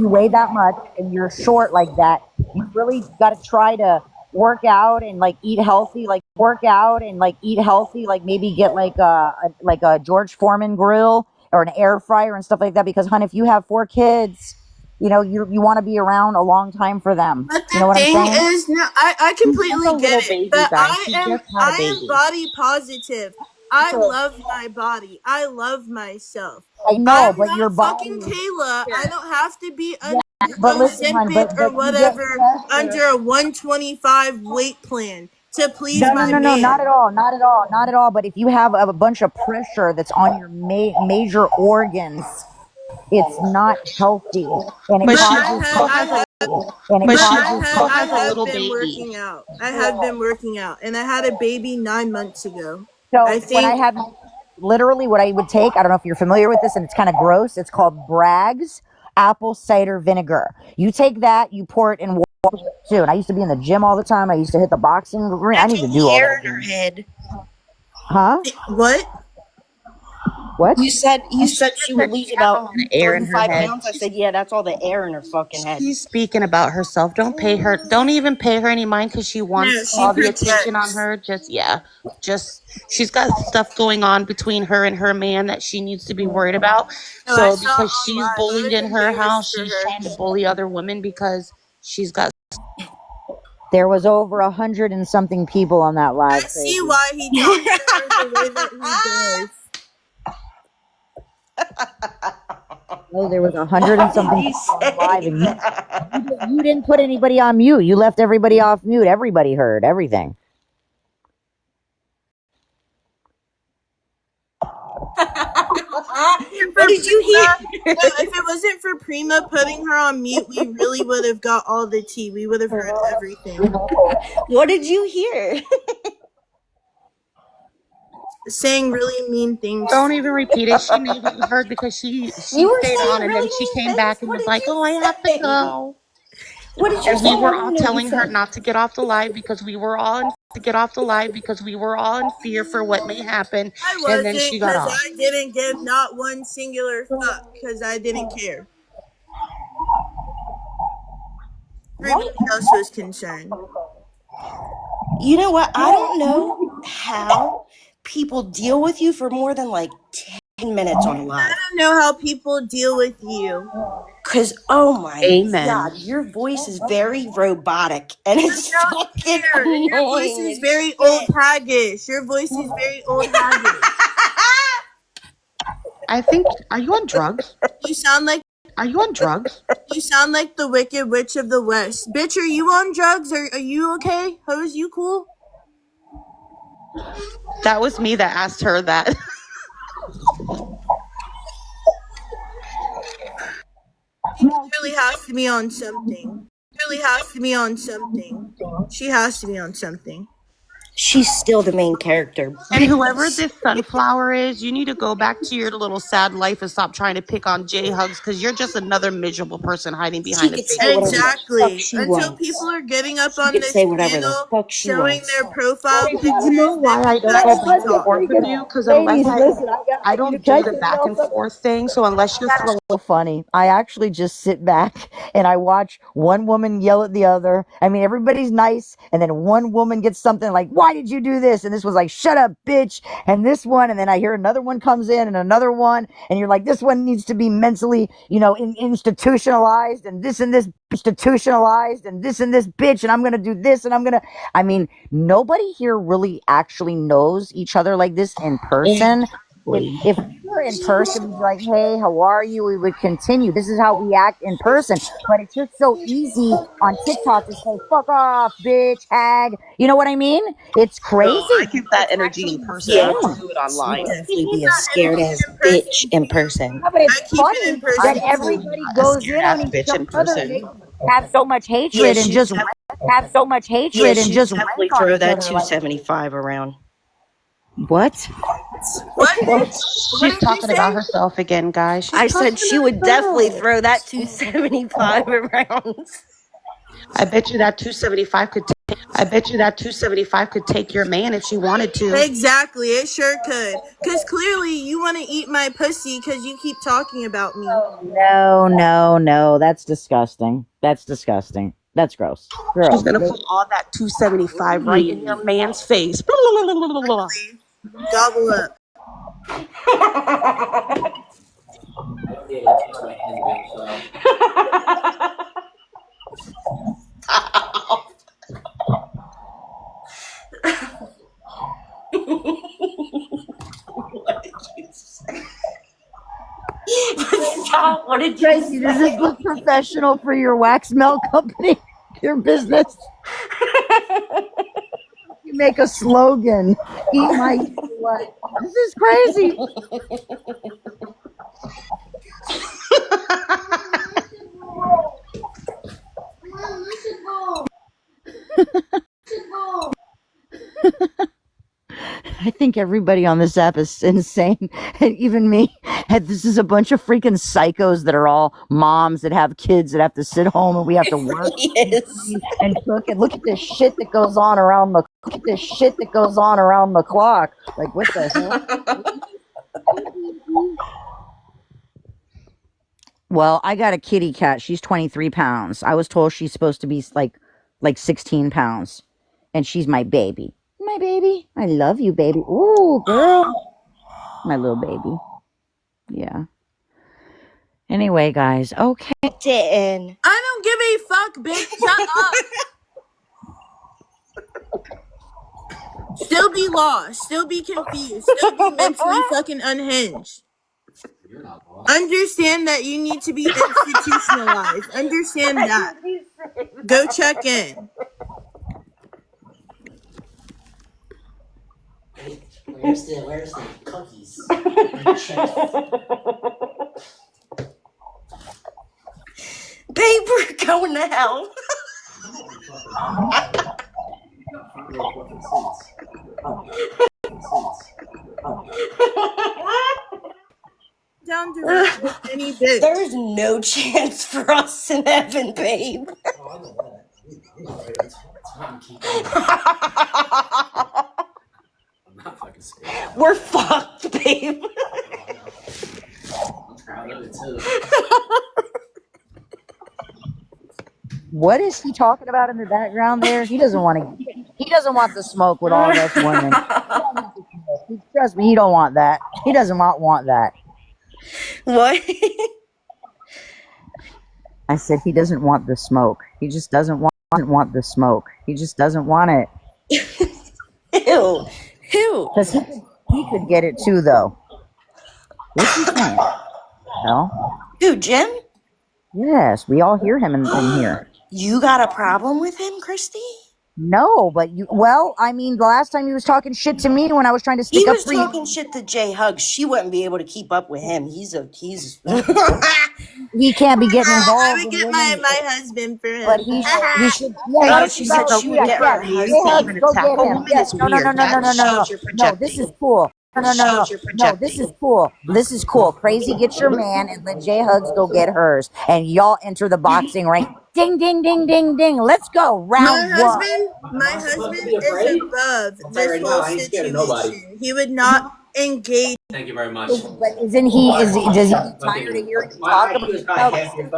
weigh that much and you're short like that, you really got to try to work out and like eat healthy. Like work out and like eat healthy. Like maybe get like a George Foreman grill or an air fryer and stuff like that. Because, hun, if you have 4 kids, you want to be around a long time for them. But You the know what I'm thing saying? is, no, I She's just a completely get little it. baby, But guys. She just had a I am baby. body positive. I love my body. I love myself. I know, I'm but your not fucking body. Kayla. I don't have to be Yeah, but listen, hon. Ozempic or But you get whatever pressure. under a 125 weight plan to please No, no, my no, no, not man. at all, not at all, not at all. But if you have a bunch of pressure that's on your major organs, it's not healthy, and it But But she causes also has a and it but she causes also I has a have little been baby. working out. I have been working out, and I had a baby 9 months ago. I So when I think had literally what I would take, I don't know if you're familiar with this, and it's kind of gross. It's called Bragg's apple cider vinegar. You take that, you pour it in water too. And I used to be in the gym all the time. I used to hit the boxing ring. I That's need to all do the all air that in her again. head. Huh? what? What? You said she would Said lose she has a about lot of air in her 35 head. pounds. I said, yeah, that's all the air in her fucking head. She's speaking about herself. Don't pay her. Don't even pay her any mind because she No, wants she all the attention on projects. her. Just she's got stuff going on between her and her man that she needs to be worried about. No, I So saw because on she's live. I bullied was in her embarrassed house, for she's her. trying to bully other women because she's got. There was over 100 and something people on that live. I see Crazy. why he talks to her the way that he does. Oh, there was 100 and What did something you people on say? live, and you didn't put anybody on mute. You left everybody off mute. Everybody heard everything. What did you hear? No, if it wasn't for Prima putting her on mute, we really would have got all the tea. We would have heard everything. What did you hear? Saying really mean things. Don't even repeat it. She knew what you heard because she You were stayed on saying and then really she mean came things. back and What was did like, you "Oh, I have to say? go." What did you And say? we I were want all to know what you telling her said. not to get off the live because we were all in fear for what may happen. I And then wasn't, she got because off. I didn't give not one singular fuck, because I didn't care. Everybody else was concerned. You know what? I don't know how people deal with you for more than like 10 minutes on a I live. don't know how people deal with you. Because, oh my Amen. God, your voice is very robotic and it's fucking Your voice annoying is as very old shit. haggish. Your voice is very old haggish. I think, are you on drugs? You sound like Are you on drugs? the Wicked Witch of the West. Bitch, are you on drugs? Are you okay? Hose, you cool? That was me that asked her that. She really has to be on something. She has to be on something. She's still the main character. And whoever this sunflower is, you need to go back to your little sad life and stop trying to pick on J Hugs because you're just another miserable person hiding She behind a could fake say whatever the fuck Exactly. she Until wants. people are getting up She on could this say whatever the panel, fuck she showing wants. their profile Tracy, pictures, you know why then I we don't can go actually back and talk. forth with you? Because Ladies, listen, I don't can I do the tell back y'all and something? forth thing. So unless you're throwing So funny. I actually just sit back and I watch one woman yell at the other. I mean, everybody's nice, and then one woman gets something like, "Whoa, why did you do this? And this was like, shut up, bitch. And this one, and then I hear another one comes in and another one. And you're like, this one needs to be mentally, institutionalized and this institutionalized and this bitch. And I'm going to do this and I mean, nobody here really actually knows each other like this in person. If we were in person, we'd be like, hey, how are you? We would continue. This is how we act in person. But it's just so easy on TikTok to say, fuck off, bitch, hag. You know what I mean? It's crazy. I keep that energy in person. I don't do it online. Definitely be a scared ass bitch in person. Yeah, but it's I keep funny it in person that too. everybody goes in on each bitch in other. person. They have so much hatred and just have so much hatred and just definitely rant on throw each that other, like, 275 around. what? What? She's talking about herself again, guys. I said she would definitely throw that 275 around. I bet you that 275 could take your man if she wanted to. Exactly, it sure could. Because clearly you want to eat my pussy because you keep talking about me. No. That's disgusting. That's disgusting. That's gross. Girl. She's gonna put all that 275 right in your man's face. Gobble up. Stop. What did you Tracy, does this look professional for your wax melt company? Your business? You make a slogan. Eat my what? This is crazy. I think everybody on this app is insane, and even me. And this is a bunch of freaking psychos that are all moms that have kids that have to sit home, and we have to work and cook. And look at this shit that goes on around the clock. Like, what the hell? Well, I got a kitty cat. She's 23 pounds. I was told she's supposed to be like 16 pounds, and she's my baby. My baby. I love you, baby. Ooh, girl. My little baby. Yeah. Anyway, guys. Okay. didn't? I don't give a fuck, bitch. Shut up. Still be lost. Still be confused. Still be mentally fucking unhinged. Understand that you need to be institutionalized. Understand that. Go check in. Where's the cookies? Babe, we're going to hell. Down to any bitch. There's no chance for us in heaven, babe. I'm not fucking scared. We're fucked, babe. I'm proud of it too. What is he talking about in the background there? He doesn't want the smoke with all of us women. Trust me, he don't want that. He doesn't want that. What? I said he doesn't want the smoke. He just doesn't want the smoke. He just doesn't want it. Ew. Who? Because he could get it too, though. What's he saying? No? Who, Jim? Yes, we all hear him in here. You got a problem with him, Christy? No, but the last time he was talking shit to me when I was trying to He stick up was for you. talking shit to Jay Hugs. She wouldn't be able to keep up with him. He's He can't be getting involved. I would get my husband for him. But he should. Oh, she said she would get her husband. Go get him. Yes. No. No, this is cool. No. This is cool. This is cool. Crazy, get your man and let Jay Hugs go get hers. And y'all enter the boxing ring. Ding, ding, ding, ding, ding. Let's go. Round one. My husband is above this whole situation. He would not engage. Thank you very much. But does he get tired of hearing you talk about yelling and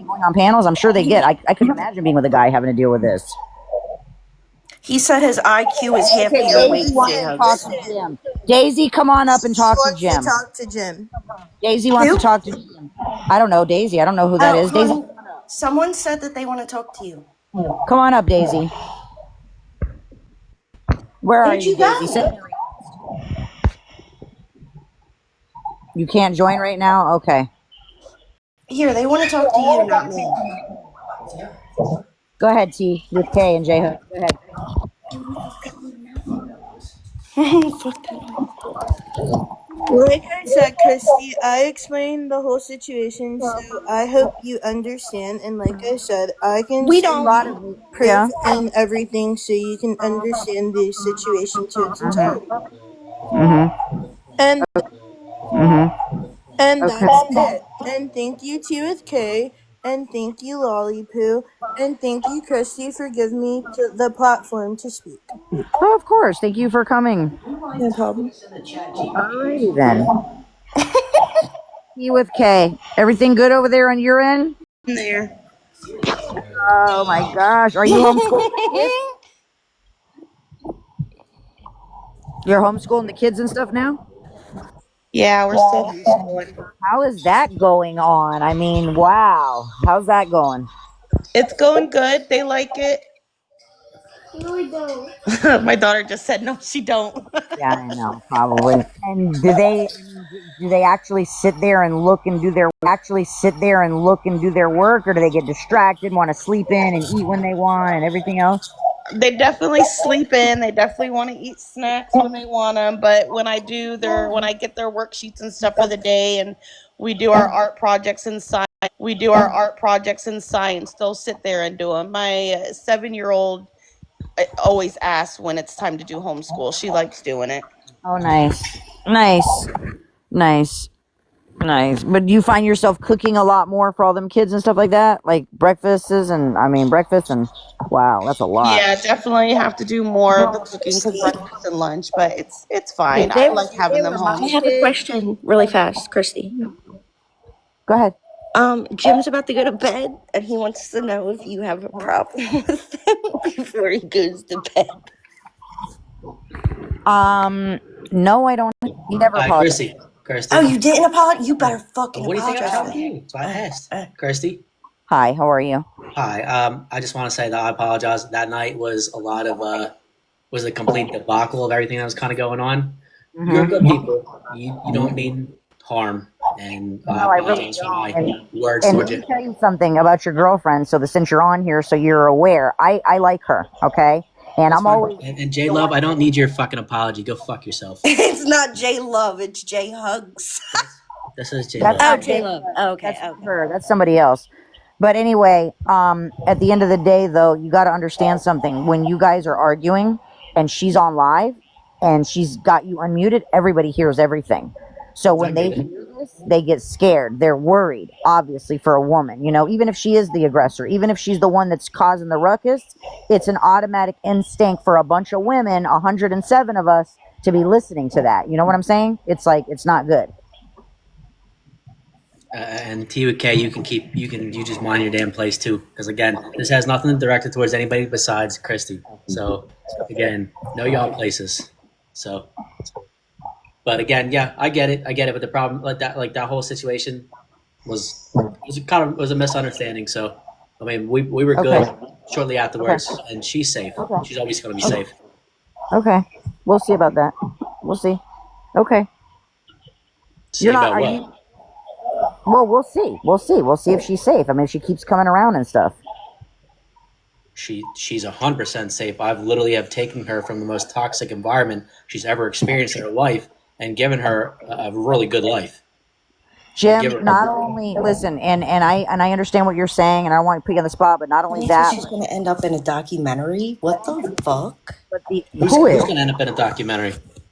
going on panels? I'm sure they get. I couldn't imagine being with a guy having to deal with this. He said his IQ is half Okay, your weight, Daisy wants J to talk Hugs. to Jim. Daisy, come on up and She talk to wants to Jim. talk to Jim. Daisy wants Who? to talk to Jim. I don't know, Daisy. I don't know who that Oh, is. Daisy, honey, someone said that they want to talk to you. come on up, Daisy. Where are Where'd you, you Daisy? go? Send me a request. You can't join right now? Okay. Here, they want to talk to you, not me. Go ahead, T, with K and J Hook. Go ahead. Fuck that. Like I said, Christy, I explained the whole situation, so I hope you understand. And like I said, I can We send don't. you proof Yeah. and everything so you can understand the situation to its entirety. Mm-hmm. And Mm-hmm. and Okay. that's it. And thank you T with K, and thank you Lollipoo, and thank you Christy for giving me the platform to speak. Oh, of course. Thank you for coming. No problem. Alrighty then. T with K. Everything good over there on your end? There. Oh my gosh. Are you homeschooling the kids? You're homeschooling the kids and stuff now? Yeah, we're still homeschooling. How is that going on? I mean, wow. How's that going? It's going good. They like it. No, I don't. My daughter just said, no, she don't. Yeah, I know, probably. And do they actually sit there and look and do their work, or do they get distracted, want to sleep in and eat when they want and everything else? They definitely sleep in. They definitely want to eat snacks when they want them. But when I get their worksheets and stuff for the day, and we do our art projects in science, they'll sit there and do them. My 7-year-old always asks when it's time to do homeschool. She likes doing it. Oh, nice. Nice. But do you find yourself cooking a lot more for all them kids and stuff like that? Like breakfast and wow, that's a lot. Yeah, definitely have to do more of the cooking because breakfast and lunch, but it's fine. I like having them I home. have a question really fast, Christy. Go ahead. Jim's about to go to bed, and he wants to know if you have a problem with him before he goes to bed. No, I don't. He never apologized. Kirsty. Oh, you didn't apologize? You better fucking What do you think I was apologize. talking to you? That's why I asked. Kirsty. Hi, how are you? Hi. I just want to say that I apologize. That night was a lot of was a complete debacle of everything that was kind of going on. You're good people. You don't mean harm, and No, I really apologize for don't. my words And towards let me you. tell you something about your girlfriend. Since you're on here, so you're aware, I like her. Okay, and I'm always And J Love, I don't need your fucking apology. Go fuck yourself. It's not J Love, it's J Hugs. This is J That's Love. Oh, not J Love. Okay. that's her. That's somebody else. But anyway, at the end of the day, though, you got to understand something. When you guys are arguing and she's on live and she's got you unmuted, everybody hears everything. So when they hear this, they get scared. They're worried, obviously, for a woman. You know, even if she is the aggressor, even if she's the one that's causing the ruckus, it's an automatic instinct for a bunch of women, 107 of us, to be listening to that. You know what I'm saying? It's like, it's not good. And T with K, you just mind your damn place too. Because again, this has nothing directed towards anybody besides Christy. So again, know y'all places. So, but again, yeah, I get it. But the problem, like that whole situation was a misunderstanding. So, I mean, we were good shortly afterwards, and she's safe. She's always going to be safe. Okay. We'll see about that. We'll see. Okay. See You're not- about are what? you- Well, we'll see. We'll see if she's safe. I mean, if she keeps coming around and stuff. She's 100% safe. I've literally have taken her from the most toxic environment she's ever experienced in her life and given her a really good life. Give her- Jim, not only listen, and I understand what you're saying, and I don't want to put you on the spot, but not only that, She's gonna end up in a documentary. What the fuck? but Who's who is? going to end up in a documentary?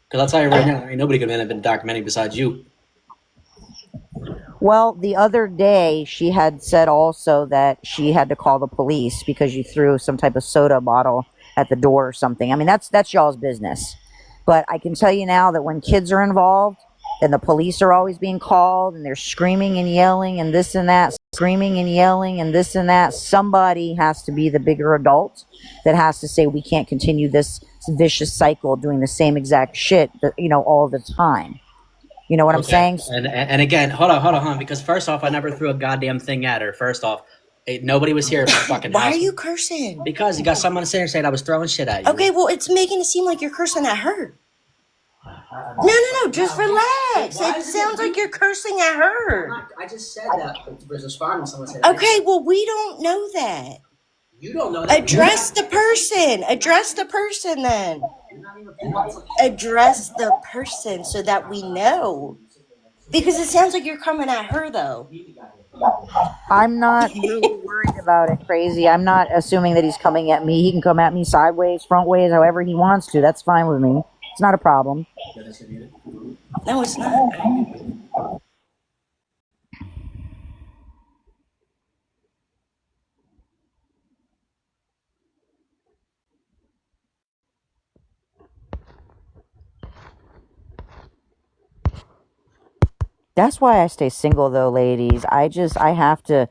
Because I'll tell you right now, ain't nobody going to end up in a documentary besides you. Well, the other day she had said also that she had to call the police because you threw some type of soda bottle at the door or something. I mean, that's y'all's business. But I can tell you now that when kids are involved, and the police are always being called, and they're screaming and yelling and this and that, screaming and yelling and this and that. Somebody has to be the bigger adult that has to say we can't continue this vicious cycle doing the same exact shit, all the time. You know what I'm saying? And again, hold on, because first off, I never threw a goddamn thing at her. First off, nobody was here at my fucking Why house. are you cursing? Because you got someone sitting there saying I was throwing shit at you. Okay, well, it's making it seem like you're cursing at her. No, just relax. It sounds like you're cursing at her. I just said that was responding to someone saying. Okay, well, we don't know that. You don't know that. Address the person. Address the person then. Address the person so that we know. Because it sounds like you're coming at her, though. I'm not really worried about it, Crazy. I'm not assuming that he's coming at me. He can come at me sideways, front ways, however he wants to. That's fine with me. It's not a problem. No, it's not. That's why I stay single, though, ladies. I have to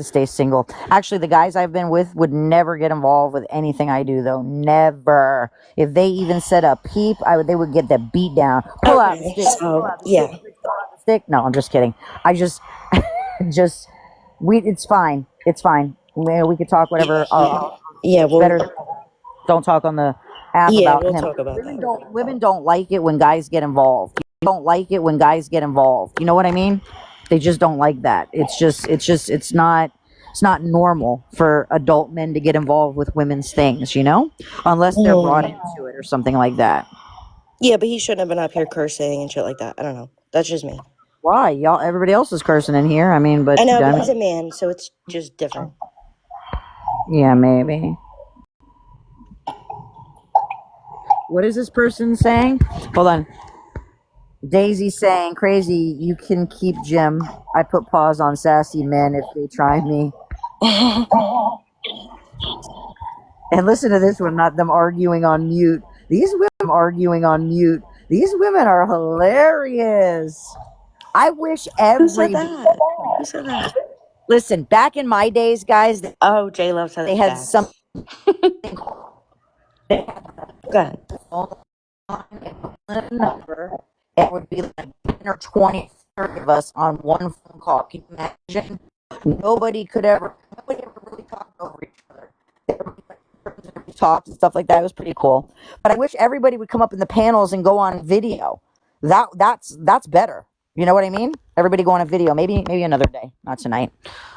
stay single. Actually, the guys I've been with would never get involved with anything I do, though. Never. If they even said a peep, they would get the beat down. Pull out the stick. So, yeah. Stick. No, I'm just kidding. It's fine. It's fine. We could talk whatever. Yeah, well, Better. Don't talk on the app yeah, about we'll him. talk about that. Women don't like it when guys get involved. Don't like it when guys get involved. You know what I mean? They just don't like that. It's not normal for adult men to get involved with women's things, unless they're brought into it or something like that. Yeah, but he shouldn't have been up here cursing and shit like that. I don't know. That's just me. Why? Everybody else is cursing in here. I mean, but I know, but he's a man, so it's just different. Yeah, maybe. What is this person saying? Hold on. Daisy saying, Crazy, you can keep Jim. I put pause on sassy men if they try me. And listen to this one, not them arguing on mute. These women arguing on mute. These women are hilarious. I wish Who said that? Who said that? Listen, back in my days, guys, Oh, J-Love said they had some. Good. Number. It would be like 10 or 20, 30 of us on one phone call. Can you imagine? Nobody ever really talked over each other. Everybody talked and stuff like that. It was pretty cool. But I wish everybody would come up in the panels and go on video. That's better. You know what I mean? Everybody go on a video. Maybe another day. Not tonight.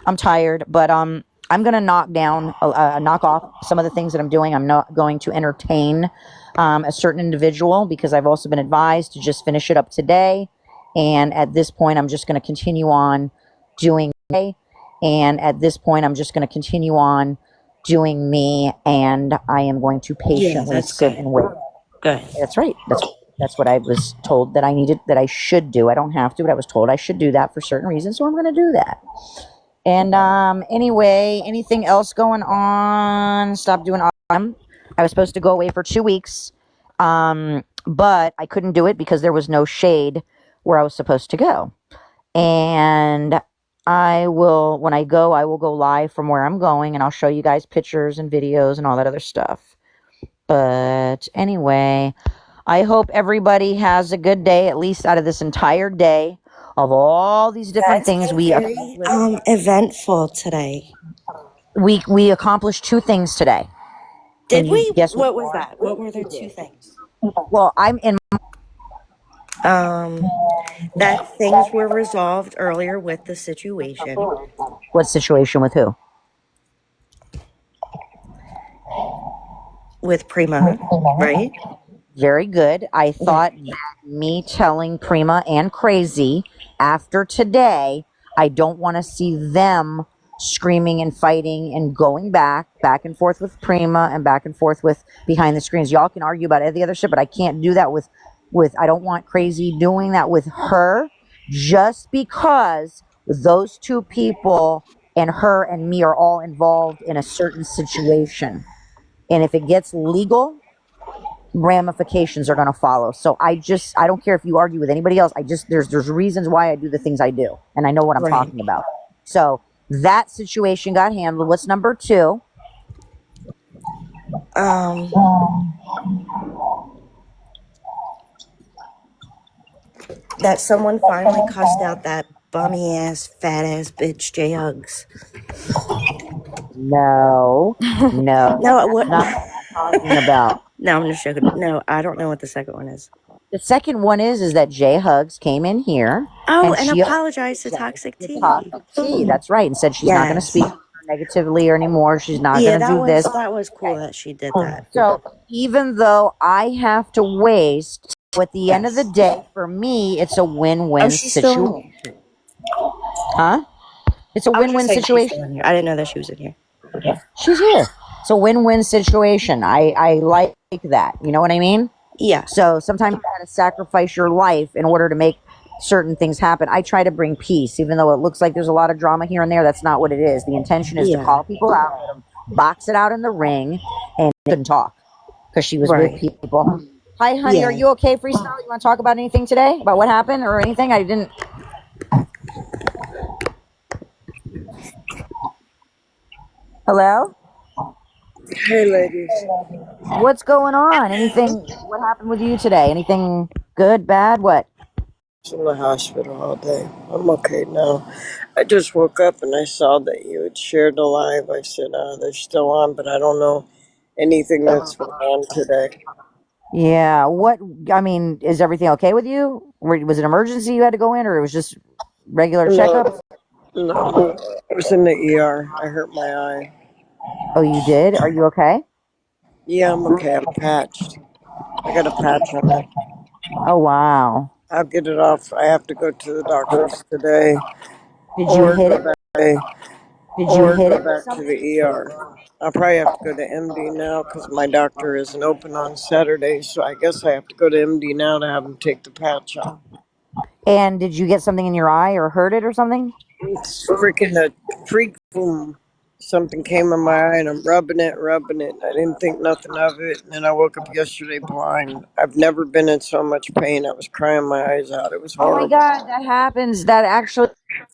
I'm tired, but I'm gonna knock off some of the things that I'm doing. I'm not going to entertain a certain individual because I've also been advised to just finish it up today. And at this point, I'm just going to continue on doing me. And at this point, I'm just going to continue on doing me. And I am going to patiently sit and wait. Good. That's right. That's what I was told that I should do. I don't have to, but I was told I should do that for certain reasons. So I'm going to do that. And anyway, anything else going on? Stop doing I was supposed to go away for 2 weeks, but I couldn't do it because there was no shade where I was supposed to go. And when I go, I will go live from where I'm going, and I'll show you guys pictures and videos and all that other stuff. But anyway, I hope everybody has a good day, at least out of this entire day of all these different things we eventful today. We accomplished 2 things today. Did we? Guess what was that? What were the 2 things? Well, I'm in. That things were resolved earlier with the situation. What situation with who? With Prima, right? Very good. I thought me telling Prima and Crazy after today, I don't want to see them screaming and fighting and going back and forth with Prima and back and forth with behind the screens. Y'all can argue about the other shit, but I can't do that with I don't want Crazy doing that with her, just because those 2 people and her and me are all involved in a certain situation. And if it gets legal, ramifications are going to follow. So I don't care if you argue with anybody else. There's reasons why I do the things I do, and I know what I'm Right. talking about. So that situation got handled. What's number 2? That someone finally cussed out that bummy ass, fat ass bitch, J Hugs. No, no, No, what? not what I'm talking about. No, I'm just joking. No, I don't know what the second one is. The second one is that Jay Hugs came in here Oh, and and she apologized to Toxic to T. Toxic T. That's right, and said she's not going to Yes. speak negatively or anymore. She's not Yeah, going to do this. that was cool that she did that. So even though I have to waste, at the end of the day, for me, it's a win-win Oh, she's still in situation. here. Huh? It's a I was just win-win saying she's situation. still in here. I didn't know that she was in here. She's here. It's a win-win situation. I like that. You know what I mean? Yeah. So sometimes you got to sacrifice your life in order to make certain things happen. I try to bring peace, even though it looks like there's a lot of drama here and there. That's not what it is. The intention is to Yeah. call people out, let them box it out in the ring, and couldn't talk because she was Right. with people. Hi, honey. Yeah. Are you okay, Freestyle? You want to talk about anything today? About what happened or anything? I didn't. Hello? Hey, ladies. What's going on? Anything? What happened with you today? Anything good, bad? What? I was in the hospital all day. I'm okay now. I just woke up and I saw that you had shared a live. I said, they're still on, but I don't know anything that's going on today. Yeah. What? I mean, is everything okay with you? Was it emergency you had to go in, or it was just regular checkups? No, I was in the ER. I hurt my eye. Oh, you did? Are you okay? Yeah, I'm okay. I'm patched. I got a patch on it. Oh, wow. I'll get it off. I have to go to the doctor's today Did you or hit go it? back, Did you hit go it with back to something? the ER. I'll probably have to go to MD now because my doctor isn't open on Saturday. So I guess I have to go to MD now to have him take the patch off. And did you get something in your eye or hurt it or something? It's freaking a freak boom. Something came in my eye and I'm rubbing it. I didn't think nothing of it. And then I woke up yesterday blind. I've never been in so much pain. I was crying my eyes out. It was Oh my horrible. God, that happens. That actually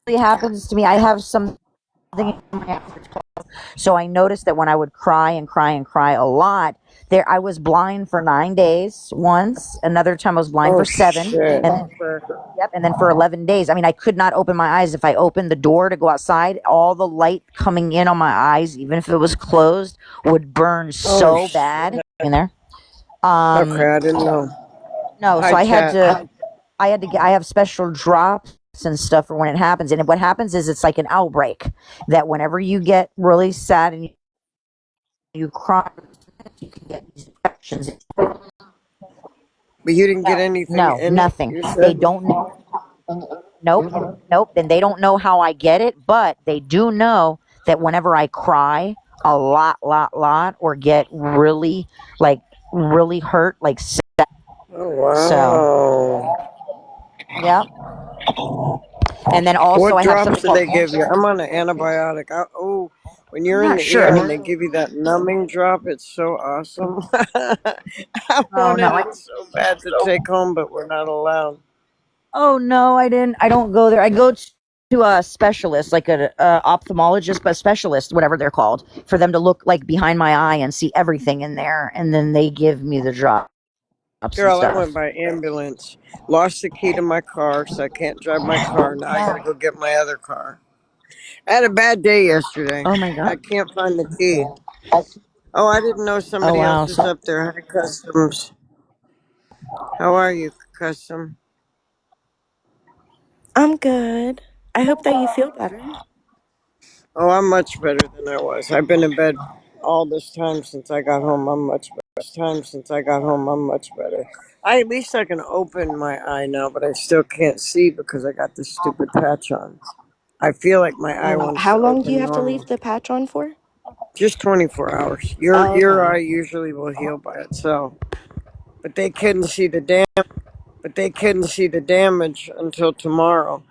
happens to me. I have something in my eye. So I noticed that when I would cry and cry and cry a lot, I was blind for 9 days once. Another time I was blind Oh, for 7, shit. and then for 11 days. I mean, I could not open my eyes. If I opened the door to go outside, all the light coming in on my eyes, even if it was closed, would burn so shit. bad in there. Okay, I didn't know. No, so Hi, I had chat. to. I have special drops and stuff for when it happens. And what happens is it's like an outbreak that whenever you get really sad and you cry, you can get these infections. But you didn't get anything No, in it, nothing. you They said? don't know. Nope. And they don't know how I get it, but they do know that whenever I cry a lot, or get really, really hurt, like, Oh, so, wow. yeah. And then also What I have drops something do called, they give you? I'm on an antibiotic. When I'm you're in not the ER and sure. they give you that numbing drop, it's so awesome. I Oh, wanted no. it so bad to take home, but we're not allowed. Oh, no, I didn't. I don't go there. I go to a specialist, like a ophthalmologist, but specialist, whatever they're called, for them to look like behind my eye and see everything in there. And then they give me the drops and Girl, I stuff. went by ambulance. Lost the key to my car, so I can't drive my car. Now I gotta go get my other car. I had a bad day yesterday. Oh my I God. can't find the key. Oh, I didn't know Oh, somebody wow. else was up there. Hi, Customs. How are you, Custom? I'm good. I hope that you feel better. Oh, I'm much better than I was. I've been in bed all this time since I got home. I'm much better. At least I can open my eye now, but I still can't see because I got this stupid patch on. I feel like my eye wants How to long do you open have to normal. leave the patch on for? Just 24 hours. Oh, Your okay. eye usually will heal by itself, but they couldn't see the damage until tomorrow,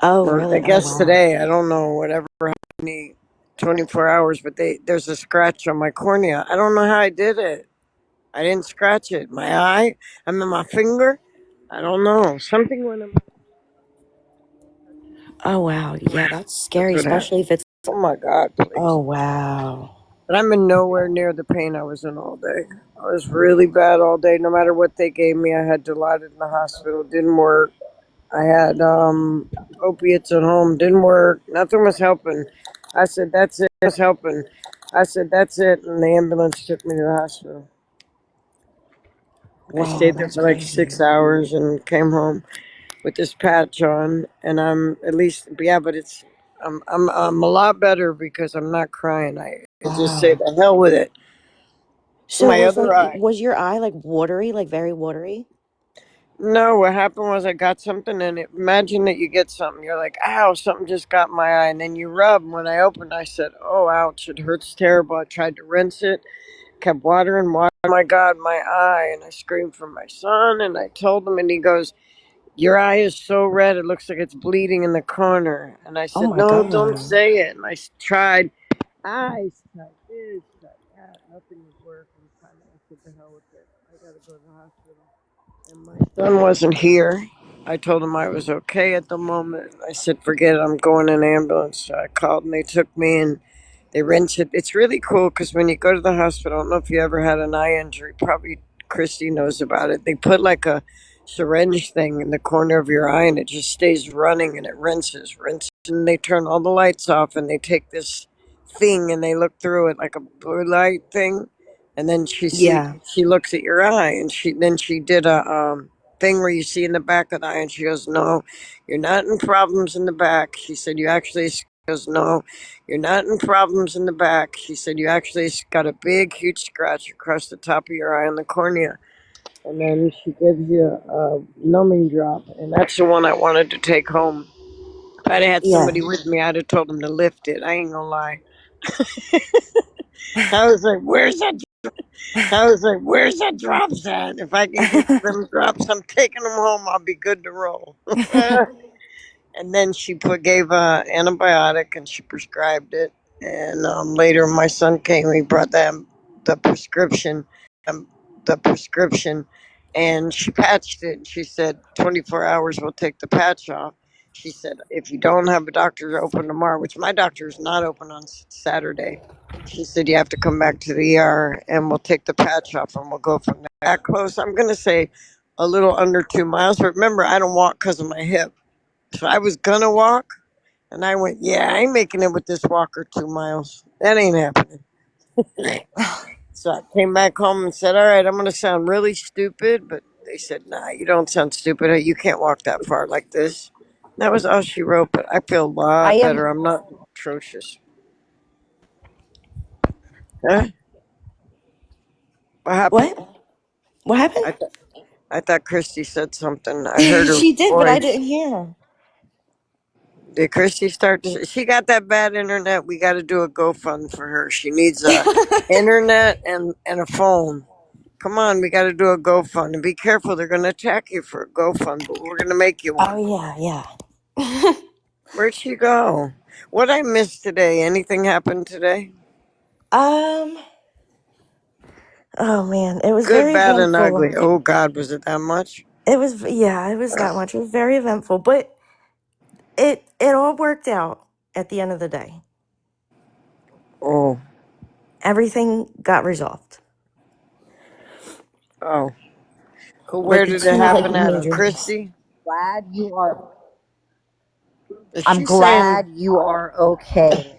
Oh, or I really? Oh, guess wow. today. I don't know. Whatever happened to me, 24 hours. But there's a scratch on my cornea. I don't know how I did it. I didn't scratch it. My eye, I mean my finger. I don't know. Something went in my. Oh wow, yeah, that's That's scary, what especially happened. if it's. Oh my God, Oh please. wow. But I'm in nowhere near the pain I was in all day. I was really bad all day. No matter what they gave me, I had Dilaudid in the hospital. Didn't work. I had opiates at home. Didn't work. Nothing was helping. I said, that's it. Was helping. I said, that's it. And the ambulance took me to the hospital. I Wow, stayed there that's for like crazy. 6 hours and came home with this patch on. And I'm at least, yeah, but it's, I'm a lot better because I'm not crying. I just say Wow. the hell with it. So My other eye. was your eye like watery, like very watery? No, what happened was I got something in it. Imagine that you get something. You're like, ow, something just got my eye. And then you rub. And when I opened, I said, oh, ouch, it hurts terrible. I tried to rinse it, kept watering, water. Oh my God, my eye. And I screamed for my son. And I told him, and he goes, your eye is so red, it looks like it's bleeding in the corner. And I Oh said, my no, don't god. say it. And tried eyes, tried this, tried that. Nothing was working. Finally, I said, the hell with it. I got to go to the hospital. And my son wasn't here. I told him I was okay at the moment. I said, forget it, I'm going in an ambulance. So I called and they took me and they rinsed it. It's really cool because when you go to the hospital, I don't know if you ever had an eye injury, probably Christy knows about it. They put like a syringe thing in the corner of your eye and it just stays running and it rinses. And they turn all the lights off and they take this thing and they look through it like a blue light thing and then Yeah. she looks at your eye and she did a thing where you see in the back of the eye and she goes, no, you're not in problems in the back. She said, you actually. She goes, no, you're not in problems in the back. She said, you actually got a big huge scratch across the top of your eye on the cornea. And then she gives you a numbing drop, and that's the one I wanted to take home. If I'd had Yeah. somebody with me, I'd have told them to lift it. I ain't gonna lie. I was like, "Where's that?" I was like, "Where's that drops at? If I can get them drops, I'm taking them home. I'll be good to roll." And then she gave a antibiotic and she prescribed it. And later, my son came. He brought them the prescription, um, the prescription, and she patched it. She said 24 hours we'll take the patch off. She said if you don't have a doctor open tomorrow, which my doctor is not open on Saturday, she said you have to come back to the ER and we'll take the patch off and we'll go from there. That close, I'm gonna say a little under 2 miles. But remember, I don't walk because of my hip. So I was gonna walk, and I went, yeah, I ain't making it with this walker 2 miles. That ain't happening. So I came back home and said, all right, I'm gonna sound really stupid, but they said, nah, you don't sound stupid. You can't walk that far like this. That was all she wrote, but I feel a I lot am. better. I'm not atrocious. Huh? What happened? What? What happened? I, th- I thought Christy said something. I heard her She did, but I voice. didn't hear. Did Christy start to? She got that bad internet. We got to do a GoFund for her. She needs a internet and a phone. Come on, we got to do a GoFund and be careful. They're going to attack you for a GoFund, but we're going to make you one. Oh yeah, yeah. Where'd she go? What I missed today? Anything happened today? um. Oh man, it was Good, very bad, and eventful. ugly. Oh God, was it that much? It was yeah, it was that much. It was very eventful, but it all worked out at the end of the day. Oh, Everything got resolved. oh. Where Like the did it two like happen at? major things. Christy? Glad you are. Is I'm she saying? glad you are okay.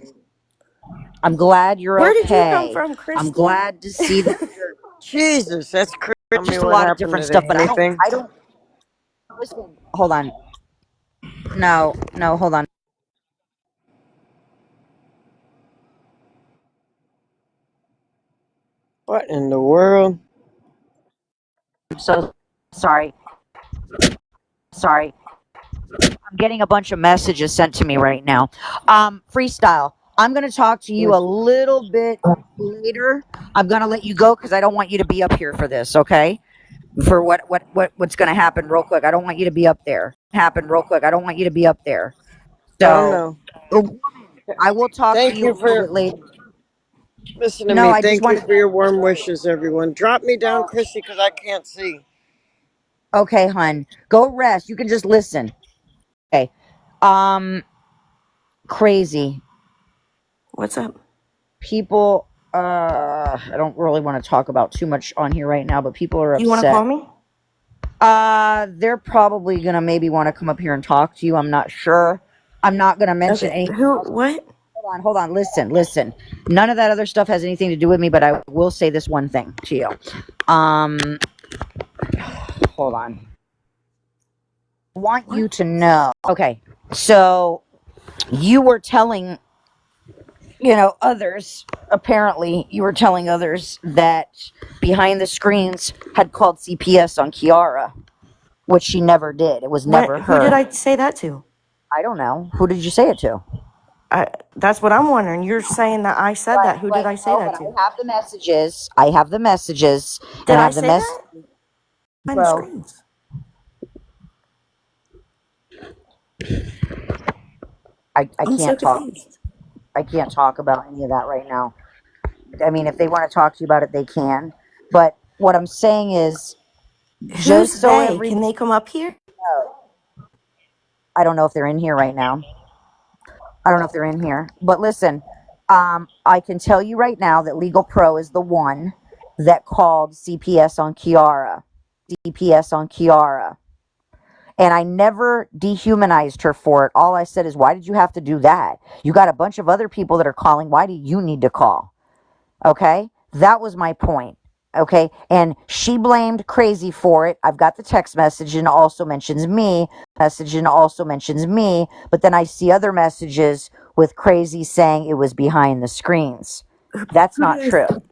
I'm glad you're Where did you come okay. from, I'm Christy? glad to see that you're Jesus, that's crazy. Tell me just a what lot of happened different today. stuff, but Anything? I don't listen. Hold on. No, hold on. What in the world? I'm so sorry. Sorry. I'm getting a bunch of messages sent to me right now. Freestyle. I'm gonna talk to you a little bit later. I'm gonna let you go because I don't want you to be up here for this, okay? For what's gonna happen real quick. I don't want you to be up there. Happen real quick. I don't want you to be up there. Oh So no. I will talk to Thank you a you little for bit later. Listen to No, me. I just Thank you wanted. for your warm wishes, everyone. Drop me down, Chrissy, because I can't see. Okay, hun, go rest. You can just listen. Okay. Um, crazy What's up? people. I don't really want to talk about too much on here right now, but people are You want to call upset. me? They're probably gonna maybe want to come up here and talk to you. I'm not sure. I'm not gonna mention Okay. anything Who? else. What? Hold on. Listen. None of that other stuff has anything to do with me, but I will say this one thing to you. Um, hold on. I want you to know. Okay, so you were telling, others. Apparently, you were telling others that behind the screens had called CPS on Kiara, which she never did. It was What? never Who did her. I say that to? I don't know. Who did you say it to? That's what I'm wondering. You're saying that I said that. Who did I say No, that but to? I have the messages. I have the messages, Did and I I have the say that? Behind the Bro, screens. I I'm so can't talk. confused. I can't talk about any of that right now. I mean, if they want to talk to you about it, they can. But what I'm saying is, Who's just so they? everybody Can they come up here? knows, I don't know if they're in here right now. I don't know if they're in here. But listen, I can tell you right now that Legal Pro is the one that called CPS on Kiara. CPS on Kiara. And I never dehumanized her for it. All I said is, why did you have to do that? You got a bunch of other people that are calling. Why do you need to call? Okay? That was my point. Okay? And she blamed Crazy for it. I've got the text message and also mentions me. But then I see other messages with Crazy saying it was behind the screens. That's Who not did I? true.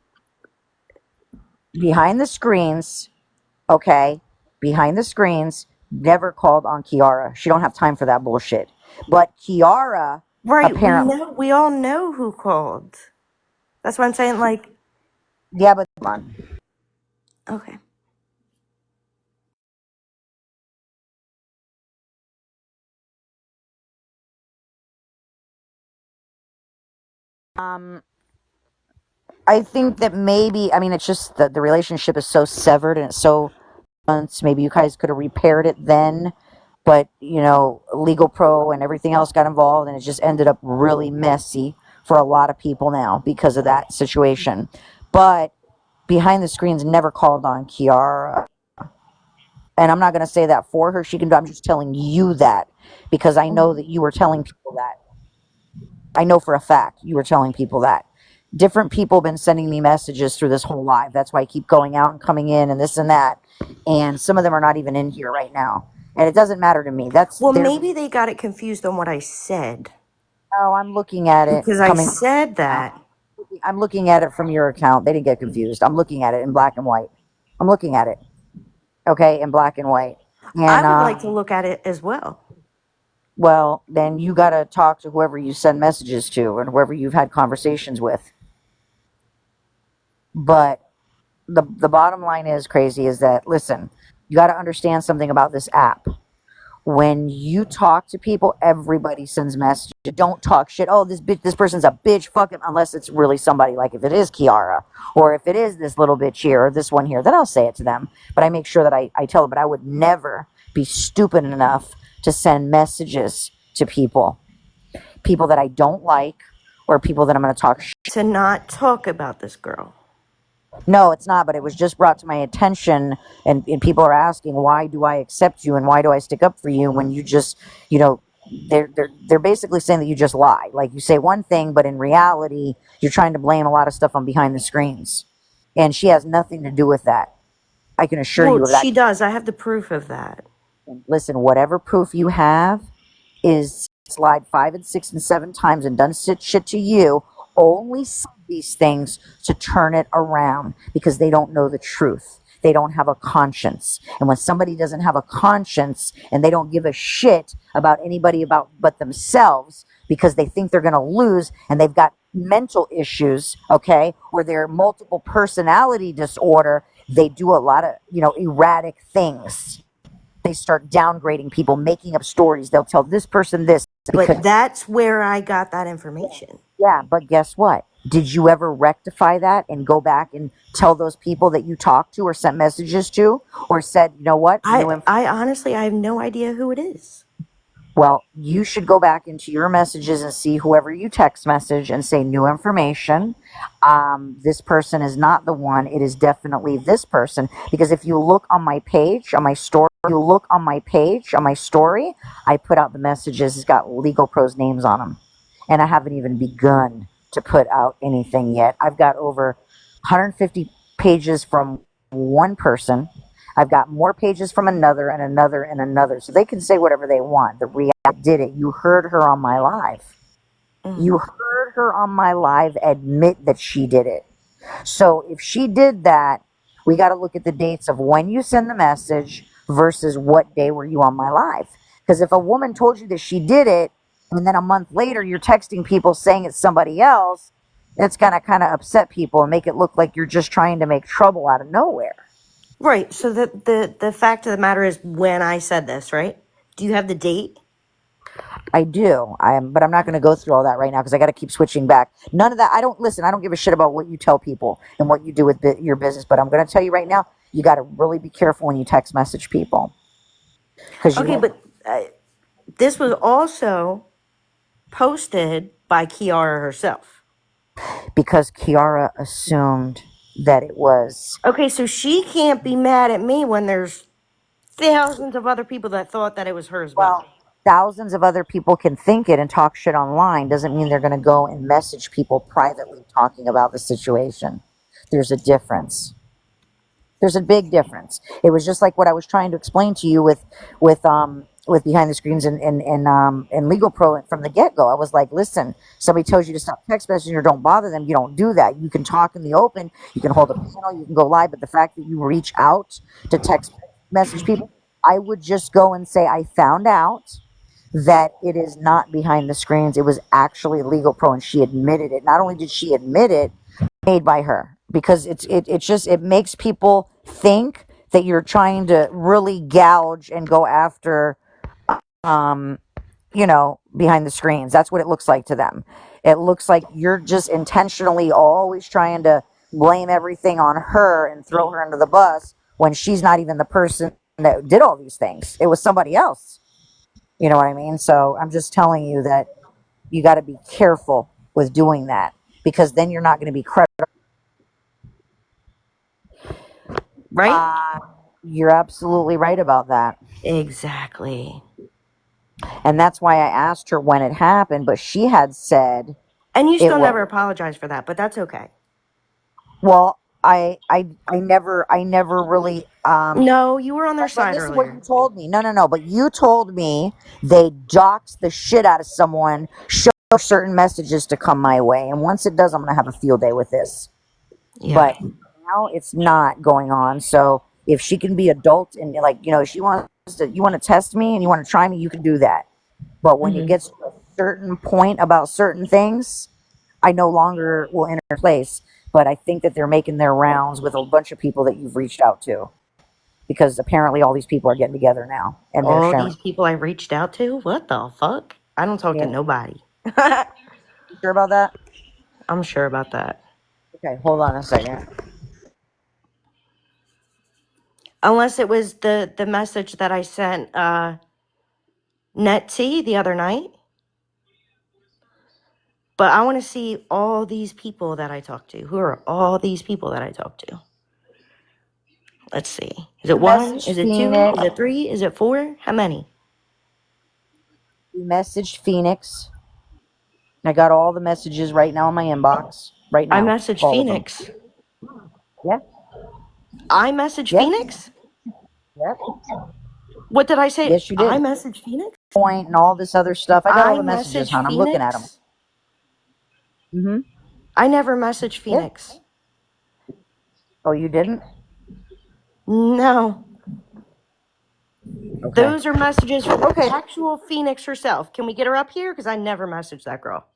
Behind the screens, okay? Behind the screens, never called on Kiara. She don't have time for that bullshit. But Kiara Right. We apparently, know. We all know who called. That's what I'm saying. Like, yeah, but come on. okay. Um, I think that maybe, I mean, it's just that the relationship is so severed and it's so months. Maybe you guys could have repaired it then, but Legal Pro and everything else got involved, and it just ended up really messy for a lot of people now because of that situation. But behind the screens, never called on Kiara, and I'm not going to say that for her. She can. I'm just telling you that because I know that you were telling people that. I know for a fact you were telling people that. Different people have been sending me messages through this whole live. That's why I keep going out and coming in and this and that. And some of them are not even in here right now. And it doesn't matter to me. That's Well, their. maybe they got it confused on what I said Oh, I'm looking at it because I coming. said that. I'm looking at it from your account. They didn't get confused. I'm looking at it in black and white. I'm looking at it. Okay, in black and white. I And would like to look at it as well. well, then you got to talk to whoever you send messages to and whoever you've had conversations with. But the bottom line is, Crazy, is that, listen, you got to understand something about this app. When you talk to people, everybody sends messages. Don't talk shit. Oh, this person's a bitch. Fuck him. Unless it's really somebody, like if it is Kiara or if it is this little bitch here or this one here, then I'll say it to them. But I make sure that I tell them. But I would never be stupid enough to send messages to people that I don't like or people that I'm going to talk shit. To not talk about this girl. No, it's not, but it was just brought to my attention, and people are asking, why do I accept you and why do I stick up for you when you just, they're basically saying that you just lie. Like, you say one thing, but in reality, you're trying to blame a lot of stuff on behind the screens. And she has nothing to do with that. I can assure you Well, of that. she does. I have the proof of that. Listen, whatever proof you have is lied 5 and 6 and 7 times and done shit to you, only say these things to turn it around because they don't know the truth. They don't have a conscience. And when somebody doesn't have a conscience and they don't give a shit about anybody about but themselves because they think they're going to lose and they've got mental issues, okay, or they're multiple personality disorder, they do a lot of, erratic things. They start downgrading people, making up stories. They'll tell this person this, because But that's where I got that information. yeah, but guess what? Did you ever rectify that and go back and tell those people that you talked to or sent messages to or said, you know what, I honestly, I have no idea who it is. well, you should go back into your messages and see whoever you text message and say new information. This person is not the one. It is definitely this person. Because if you look on my page, on my story, I put out the messages. It's got Legal Pros names on them. And I haven't even begun to put out anything yet. I've got over 150 pages from one person. I've got more pages from another and another and another. So they can say whatever they want. The reality did it. You heard her on my live. You heard her on my live admit that she did it. So if she did that, we got to look at the dates of when you send the message versus what day were you on my live. Because if a woman told you that she did it, and then a month later you're texting people saying it's somebody else, it's going to kind of upset people and make it look like you're just trying to make trouble out of nowhere. Right. So the fact of the matter is when I said this, right? Do you have the date? I do. But I'm not going to go through all that right now because I got to keep switching back. None of that. I don't listen. I don't give a shit about what you tell people and what you do with your business. But I'm going to tell you right now, you got to really be careful when you text message people. Okay, but this was also posted by Kiara herself. Because Kiara assumed that it was. Okay, so she can't be mad at me when there's thousands of other people that thought that it was her as well. Thousands of other people can think it and talk shit online. Doesn't mean they're going to go and message people privately talking about the situation. There's a difference. There's a big difference. It was just like what I was trying to explain to you with behind the screens and Legal Pro from the get go. I was like, listen, somebody tells you to stop text messaging or don't bother them. You don't do that. You can talk in the open. You can hold a panel. You can go live. But the fact that you reach out to text message people, I would just go and say, I found out that it is not behind the screens. It was actually Legal Pro, and she admitted it. Not only did she admit it, made by her, because it makes people think that you're trying to really gouge and go after behind the screens. That's what it looks like to them. It looks like you're just intentionally always trying to blame everything on her and throw her under the bus when she's not even the person that did all these things. It was somebody else. You know what I mean? So I'm just telling you that you got to be careful with doing that, because then you're not going to be credible. Right? You're absolutely right about that. Exactly. And that's why I asked her when it happened, but she had said, And you still was, never apologized for that, but that's okay. well, I never really No, you were on their but side listen what earlier. you told me. No, but you told me they doxed the shit out of someone, show certain messages to come my way, and once it does, I'm gonna have a field day with this. Yeah. But now it's not going on. So if she can be adult and she wants to, you want to test me and you want to try me, you can do that. But when it gets to a certain point about certain things, I no longer will enter place. But I think that they're making their rounds with a bunch of people that you've reached out to, because apparently all these people are getting together now and they're All sharing. these people I reached out to? What the fuck? I don't talk to nobody. You sure about that? I'm sure about that. Okay, hold on a second. Unless it was the message that I sent Netsy the other night. But I want to see all these people that I talked to. Who are all these people that I talked to? Let's see. Is it one? Is it two? Is it three? Is it four? How many? You messaged Phoenix. I got all the messages right now in my inbox. Right now. I messaged Phoenix. Yeah. I messaged Phoenix? Yep. What did I say? Yes, you did. I messaged Phoenix? Point and all this other stuff. I got all the messages, hon. I'm looking at them. Mm-hmm. I never messaged Phoenix. Oh, you didn't? No. Okay. Those are messages from actual Phoenix herself. Can we get her up here? Because I never messaged that girl.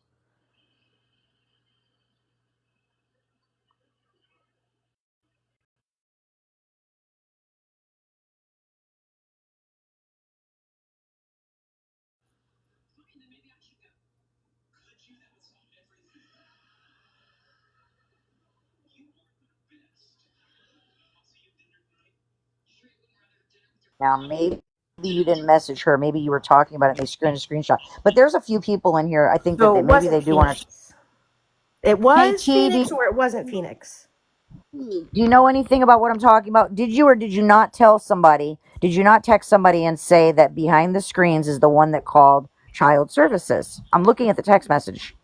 Now, maybe you didn't message her. Maybe you were talking about it and they screened a screenshot. But there's a few people in here. I think that So they it maybe they wasn't do want to. Phoenix. It Hey, was T, Phoenix or it wasn't Phoenix. do you know anything about what I'm talking about? Did you or did you not tell somebody? Did you not text somebody and say that behind the screens is the one that called Child Services? I'm looking at the text message.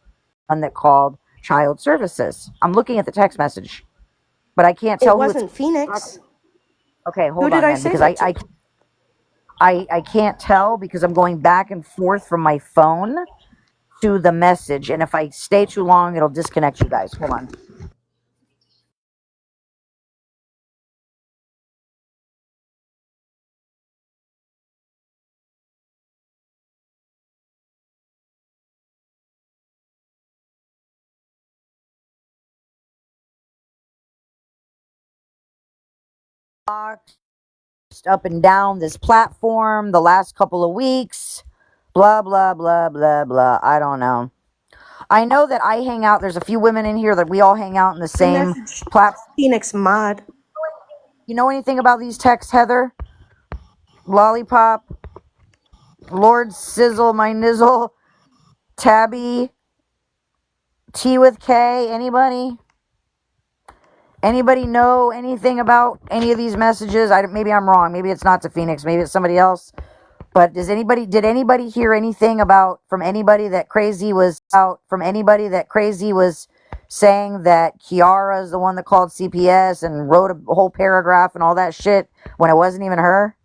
One that called Child Services. I'm looking at the text message, but I can't It tell who it's. wasn't Phoenix. Okay, Who hold did on I then, say because that to? I can't tell because I'm going back and forth from my phone to the message, and if I stay too long, it'll disconnect you guys. Hold on. Up and down this platform the last couple of weeks. Blah, blah, blah, blah, blah. I don't know. I know that I hang out. There's a few women in here that we all hang out in the I same messaged platform. Phoenix Mod. You know anything about these texts, Heather? Lollipop, Lord Sizzle, my nizzle, Tabby, T with K. Anybody? Anybody know anything about any of these messages? Maybe I'm wrong. Maybe it's not to Phoenix. Maybe it's somebody else. But did anybody hear anything about from anybody that Crazy was saying that Kiara is the one that called CPS and wrote a whole paragraph and all that shit when it wasn't even her?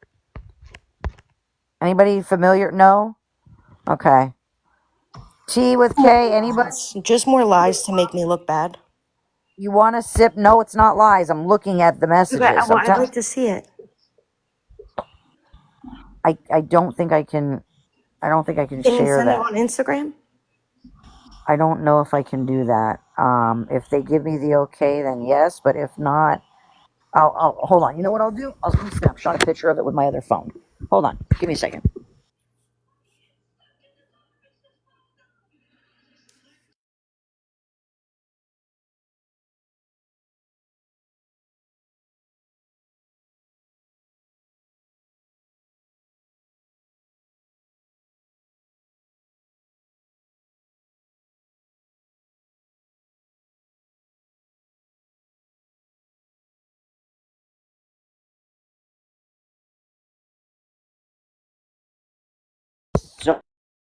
Anybody familiar? No? Okay. T with K, anybody? Just more lies to make me look bad. You want to sip? No, it's not lies. I'm looking at the messages. Okay, well, I'd like to see it. I don't think I can. I don't think I can Can you share send it that. on Instagram? I don't know if I can do that. If they give me the okay, then yes. But if not, I'll hold on. You know what I'll do? I'll snapshot a picture of it with my other phone. Hold on. Give me a second.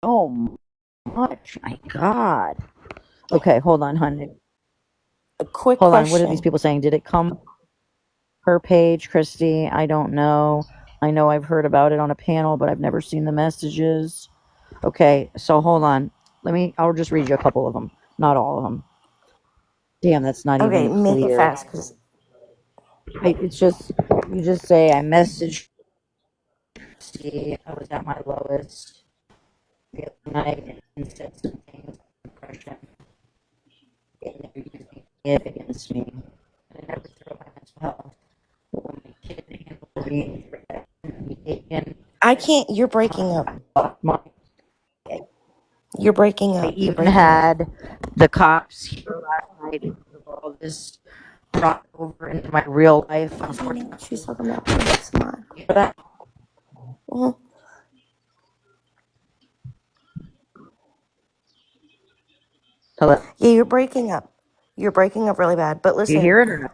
So much. My God. Okay, hold on, honey. A quick Hold on. What are these question. people saying? Did it come her page, Christy? I don't know. I know I've heard about it on a panel, but I've never seen the messages. Okay, so hold on. I'll just read you a couple of them. Not all of them. Damn, that's not Okay, even make it clear. fast, because It's just, you just say, I messaged Christy. I was at my lowest the other night and said some things about depression. It never used it against me. I never throw my mental health. But when my kid handled me, be taken, I can't. You're breaking up. I lost my. You're breaking I up. You're even breaking up. had the cops here last night because of all this brought over into my real life. Unfortunately, She's talking about Phoenix Mod. for that. Mhm. Hello, Yeah, you're breaking up. You're breaking up really bad. But you listen, hear it or not?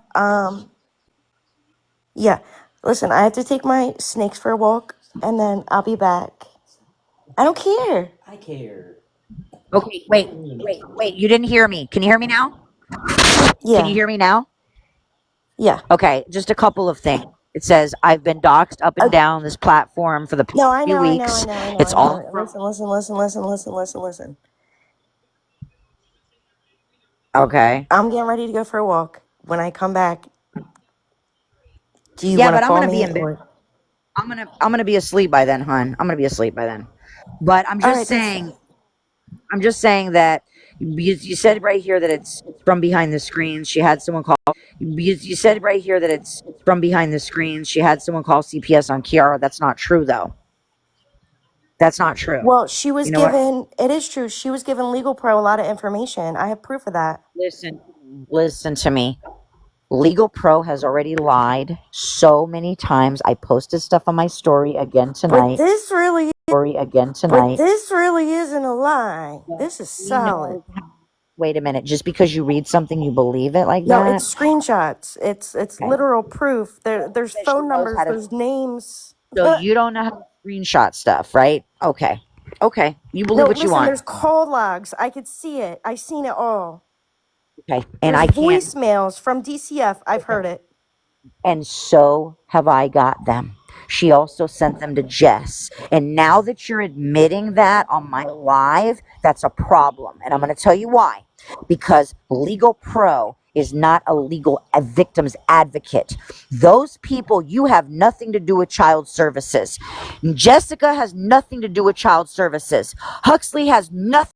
yeah. Listen, I have to take my snakes for a walk, and then I'll be back. I don't care. I care. Okay, wait. You didn't hear me. Can you hear me now? Can you Yeah, hear me now? yeah. Okay, just a couple of things. It says I've been doxxed up and down this platform for the No, past I few know, I know, I weeks. know, I know, It's I all know. from. Listen. Okay. I'm getting ready to go for a walk. When I come back, do you Yeah, want to but I'm call gonna be me in bed. or? I'm gonna be asleep by then, hon. I'm gonna be asleep by then. But I'm All just right, that's fine. saying. I'm just saying that you said right here that it's from behind the screens. She had someone call. You said right here that it's from behind the screens. She had someone call CPS on Kiara. That's not true, though. That's not true. Well, she was You know what? given. It is true. She was given Legal Pro a lot of information. I have proof of that. Listen to me. Legal Pro has already lied so many times. I posted stuff on my story again But tonight. this really But this really isn't a lie. This is we solid. know. Wait a minute. Just because you read something, you believe it like No, that? it's screenshots. It's Okay. literal proof. There's Says she phone knows numbers, how to. there's names. So you don't know how to screenshot stuff, right? Okay. Okay. You believe No, what you listen, want. there's call logs. I could see it. I seen it all. Okay. And There's I can't. voicemails from DCF. I've heard it. And so have I got them. She also sent them to Jess. And now that you're admitting that on my live, that's a problem. And I'm going to tell you why. Because Legal Pro is not a victim's advocate. Those people, you have nothing to do with child services. Jessica has nothing to do with child services. Huxley has nothing.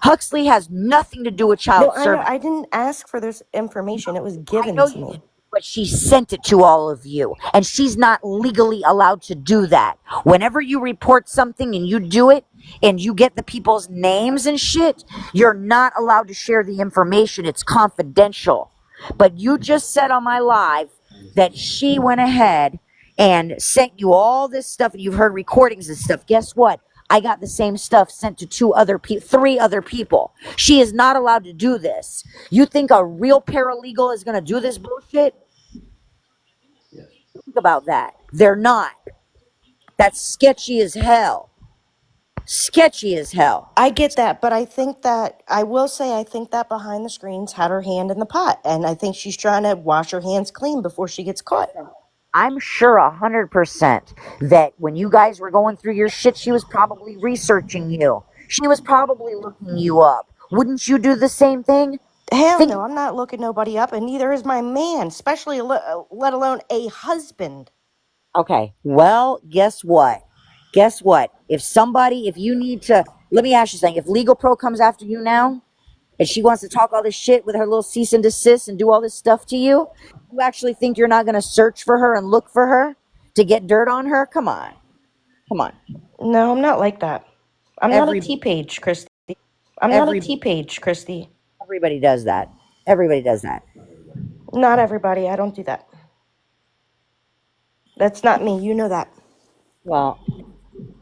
Huxley has nothing to do with child No, I know. services. I didn't ask for this information. It was I given know to you me. did, but she sent it to all of you, and she's not legally allowed to do that. Whenever you report something and you do it, and you get the people's names and shit, you're not allowed to share the information. It's confidential. But you just said on my live that she went ahead and sent you all this stuff, and you've heard recordings and stuff. Guess what? I got the same stuff sent to three other people. She is not allowed to do this. You think a real paralegal is going to do this bullshit? Think about that. They're not. That's sketchy as hell. Sketchy as hell. I get that, but I think that I will say I think that behind the screens had her hand in the pot, and I think she's trying to wash her hands clean before she gets caught. I'm sure 100% that when you guys were going through your shit, she was probably researching you. She was probably looking you up. Wouldn't you do the same thing? Hell Think no, I'm not looking nobody up, and neither is my man, especially let alone a husband. Okay. Well, guess what? Guess what? If you need to, let me ask you something. If Legal Pro comes after you now and she wants to talk all this shit with her little cease and desist and do all this stuff to you, you actually think you're not going to search for her and look for her to get dirt on her? Come on. Come on. No, I'm not like that. I'm not a Every, T-page, Christy. I'm not a every, T-page, Christy. everybody does that. Everybody does that. Not everybody. I don't do that. That's not me. You know that. Well,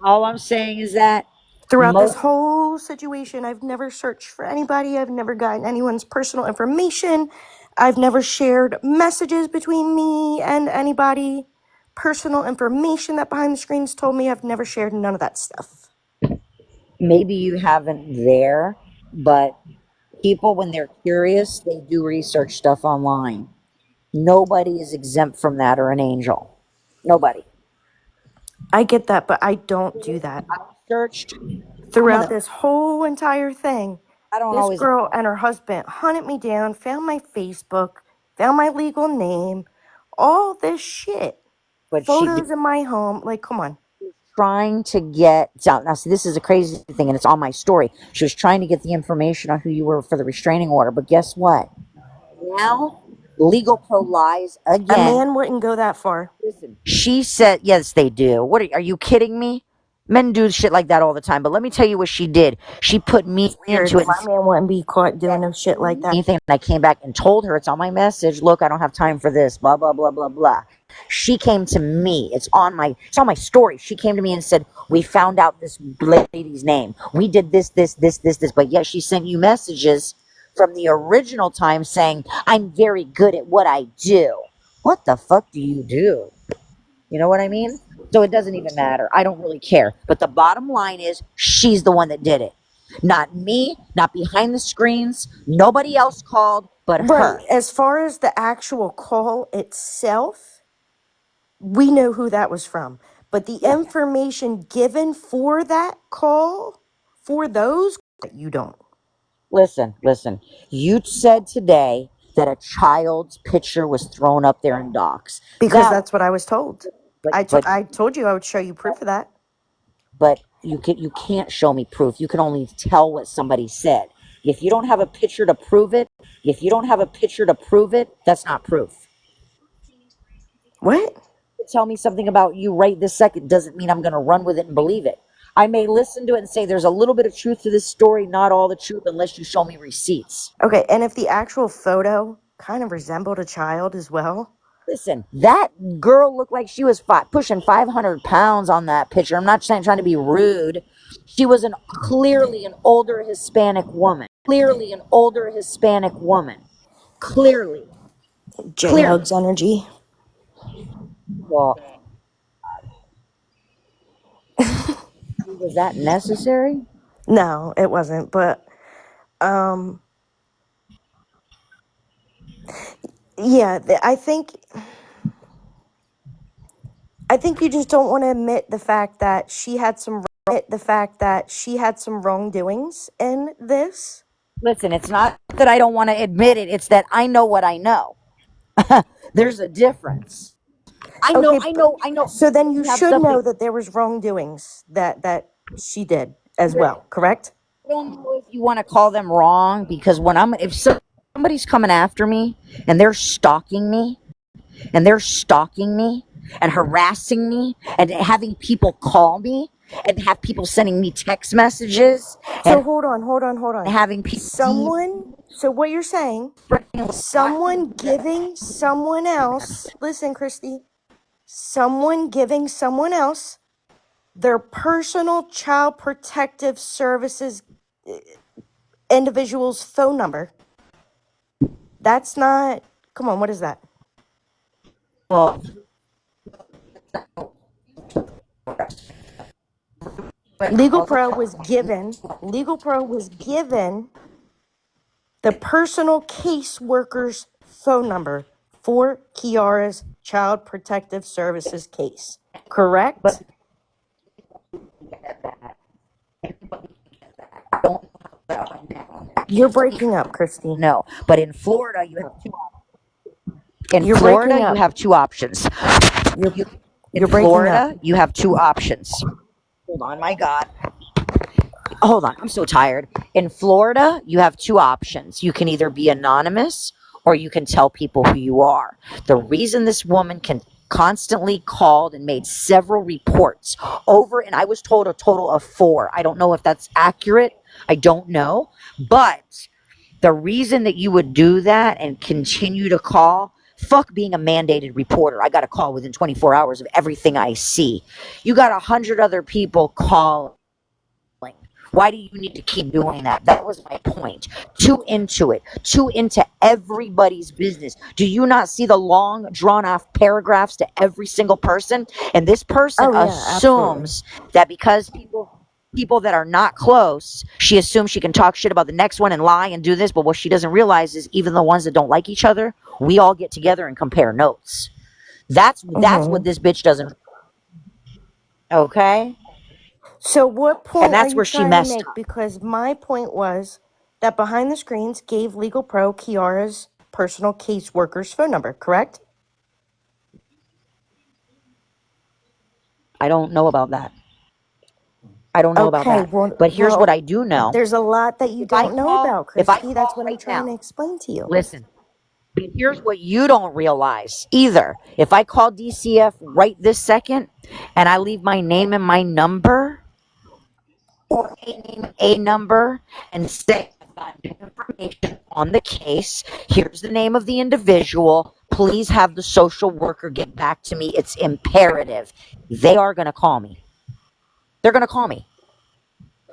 all I'm saying is that Throughout this most, whole situation, I've never searched for anybody. I've never gotten anyone's personal information. I've never shared messages between me and anybody. Personal information that behind the screens told me. I've never shared none of that stuff. maybe you haven't there, but people, when they're curious, they do research stuff online. Nobody is exempt from that or an angel. Nobody. I get that, but I don't do that. I searched. Throughout this whole entire thing, I don't this always, girl and her husband hunted me down, found my Facebook, found my legal name, all this shit. but she Photos in my home. Like, come on. trying to get now. See, this is a crazy thing, and it's on my story. She was trying to get the information on who you were for the restraining order, but guess what? Now, Legal Pro lies A again. man wouldn't go that far. Listen, she said, yes, they do. What are you kidding me? Men do shit like that all the time. But let me tell you what she did. She put me Weird. into it. My man wouldn't be caught doing no shit like that. Anything. And I came back and told her, it's on my message. Look, I don't have time for this. Blah blah blah blah blah. She came to me. It's on my story. She came to me and said, we found out this lady's name. We did this. But yet she sent you messages from the original time saying, I'm very good at what I do. What the fuck do you do? You know what I mean? So it doesn't even matter. I don't really care. But the bottom line is she's the one that did it. Not me, not behind the screens. Nobody else called but her. Right. As far as the actual call itself, we know who that was from. But the information given for that call, for those, you don't. Listen. You said today that a child's picture was thrown up there in docs. Because Now, that's what I was told. I told you I would show you proof of that. but you can't show me proof. You can only tell what somebody said. If you don't have a picture to prove it, that's not proof. What? Tell me something about you right this second doesn't mean I'm going to run with it and believe it. I may listen to it and say there's a little bit of truth to this story, not all the truth, unless you show me receipts. Okay, and if the actual photo kind of resembled a child as well. Listen, that girl looked like she was pushing 500 pounds on that picture. I'm not trying to be rude. She was clearly an older Hispanic woman. Clearly an older Hispanic woman. Clearly. J-Hugs energy. Well, was that necessary? No, it wasn't. But yeah, I think you just don't want to admit the fact that she had some wrongdoings in this. Listen, it's not that I don't want to admit it. It's that I know what I know. There's a difference. I know. So then you have should something- know that there was wrongdoings that she did as well, correct? I don't know if you want to call them wrong, because if somebody's coming after me and they're stalking me and harassing me and having people call me and have people sending me text messages So and hold on. having people So what you're saying, someone giving someone else, listen, Christy, someone giving someone else their personal child protective services individual's phone number. That's not, come on, what is that? well, Legal Pro was given the personal caseworker's phone number for Kiara's child protective services case, correct? You're breaking up, Christy. no, but in Florida you have two options. You're breaking up. You have two options. You're breaking Florida, up. you have two options. Hold on, my God. Hold on, I'm so tired. In Florida, you have two options. You can either be anonymous or you can tell people who you are. The reason this woman constantly called and made several reports over, and I was told a total of 4. I don't know if that's accurate. I don't know. But the reason that you would do that and continue to call, fuck being a mandated reporter. I got a call within 24 hours of everything I see. You got 100 other people calling. Why do you need to keep doing that? That was my point. Too into everybody's business. Do you not see the long, drawn-off paragraphs to every single person? And this person assumes that because people that are not close, she assumes she can talk shit about the next one and lie and do this. But what she doesn't realize is even the ones that don't like each other, we all get together and compare notes. That's what this bitch doesn't. Okay. So what point And that's are you where she trying messed to make? up. Because my point was that Behind the Screens gave Legal Pro Kiara's personal caseworker's phone number, correct? I don't know about that. But here's what I do know. There's a lot that you don't know about, Christy. That's what I'm trying to explain to you. Listen, but here's what you don't realize either. If I call DCF right this second and I leave my name and my number, or a number, and say I've got new information on the case, here's the name of the individual, please have the social worker get back to me, it's imperative. They are going to call me. They're going to call me.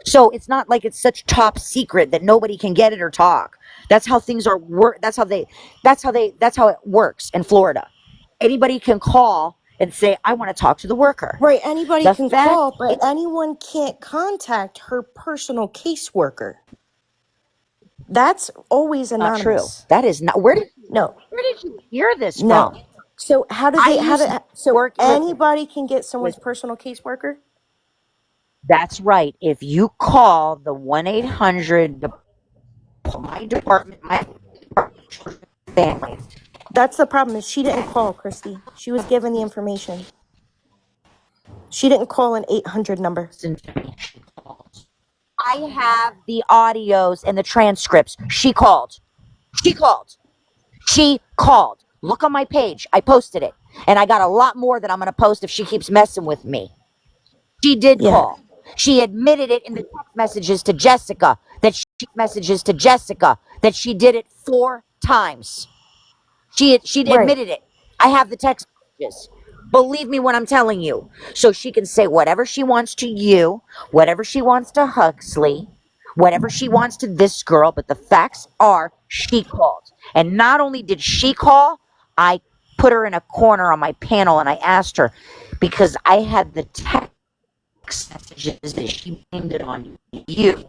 So it's not like it's such top secret that nobody can get it or talk. That's how things are that's how it works in Florida. Anybody can call and say, I want to talk to the worker. Right, anybody can call, but anyone can't contact her personal caseworker. That's always anonymous. Not true. That is not. Where did you hear this from? No. So anybody can get someone's personal caseworker? That's right. If you call the 1-800, my department, family. That's the problem, is she didn't call, Christy. She was given the information. She didn't call an 800 number. I have the audios and the transcripts. She called. Look on my page. I posted it. And I got a lot more that I'm going to post if she keeps messing with me. She did call. She admitted it in the text messages to Jessica that she did it 4 times. She Right. admitted it. I have the text messages. Believe me when I'm telling you. So she can say whatever she wants to you, whatever she wants to Huxley, whatever she wants to this girl, but the facts are she called. And not only did she call, I put her in a corner on my panel and I asked her because I had the text messages that she blamed it on you.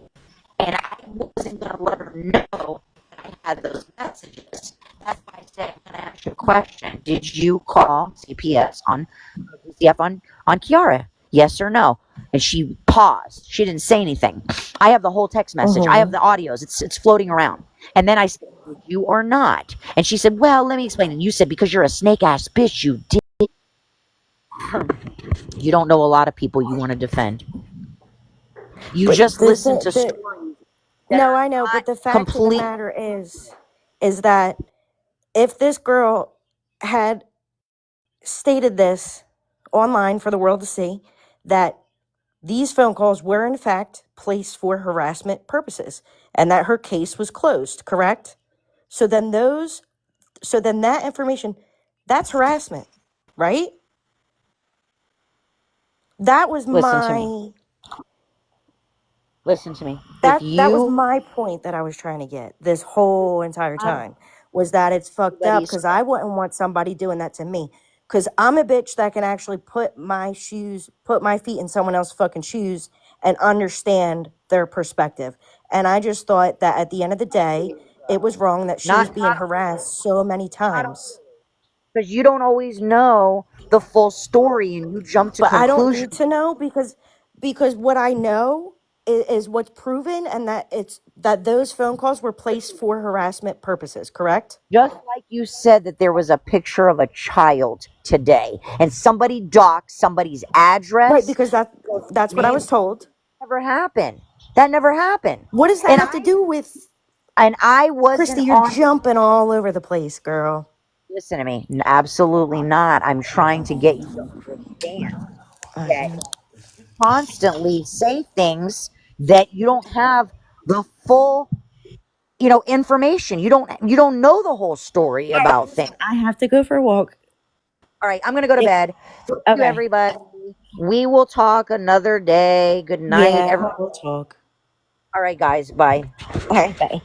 And I wasn't going to let her know that I had those messages. That's why I said, I'm going to ask you a question. Did you call CPS on CF on Kiara? Yes or no? And she paused. She didn't say anything. I have the whole text message. I have the audios. It's floating around. And then I said, did you or not? And she said, well, let me explain. And you said, because you're a snake ass bitch, you did. You don't know a lot of people you want to defend. You But just the listen to thing, stories that no, are I know, not but the fact of the complete. matter is that if this girl had stated this online for the world to see, that these phone calls were in fact placed for harassment purposes and that her case was closed, correct? So then that information, that's harassment, right? That was Listen to me. my Listen to me. If that was you my point that I was trying to get this whole entire have time, was that it's fucked up anybody's because I wouldn't want somebody doing that to me. Because I'm a bitch that can actually put my feet in someone else's fucking shoes and understand their perspective. And I just thought that at the end of the day, it was wrong that she was not being harassed so many times. because you don't always know the full story and you jump to But I don't need conclusions. to know because what I know is what's proven, and that those phone calls were placed for harassment purposes, correct? Just like you said that there was a picture of a child today and somebody docked somebody's Right, address. because that's what I was told. Never happened. That never happened. What does that And have to do with I wasn't Christy? You're on. jumping all over the place, girl. Listen to me. Absolutely not. I'm trying to get you to understand that Mhm. constantly say things that you don't have the full information. You don't know the whole story about things. I have to go for a walk. All right, I'm gonna go to bed. Thank you, Okay. everybody. We will talk another day. Good night, Yeah, everyone. we'll talk. All right, guys. Bye. All right, bye.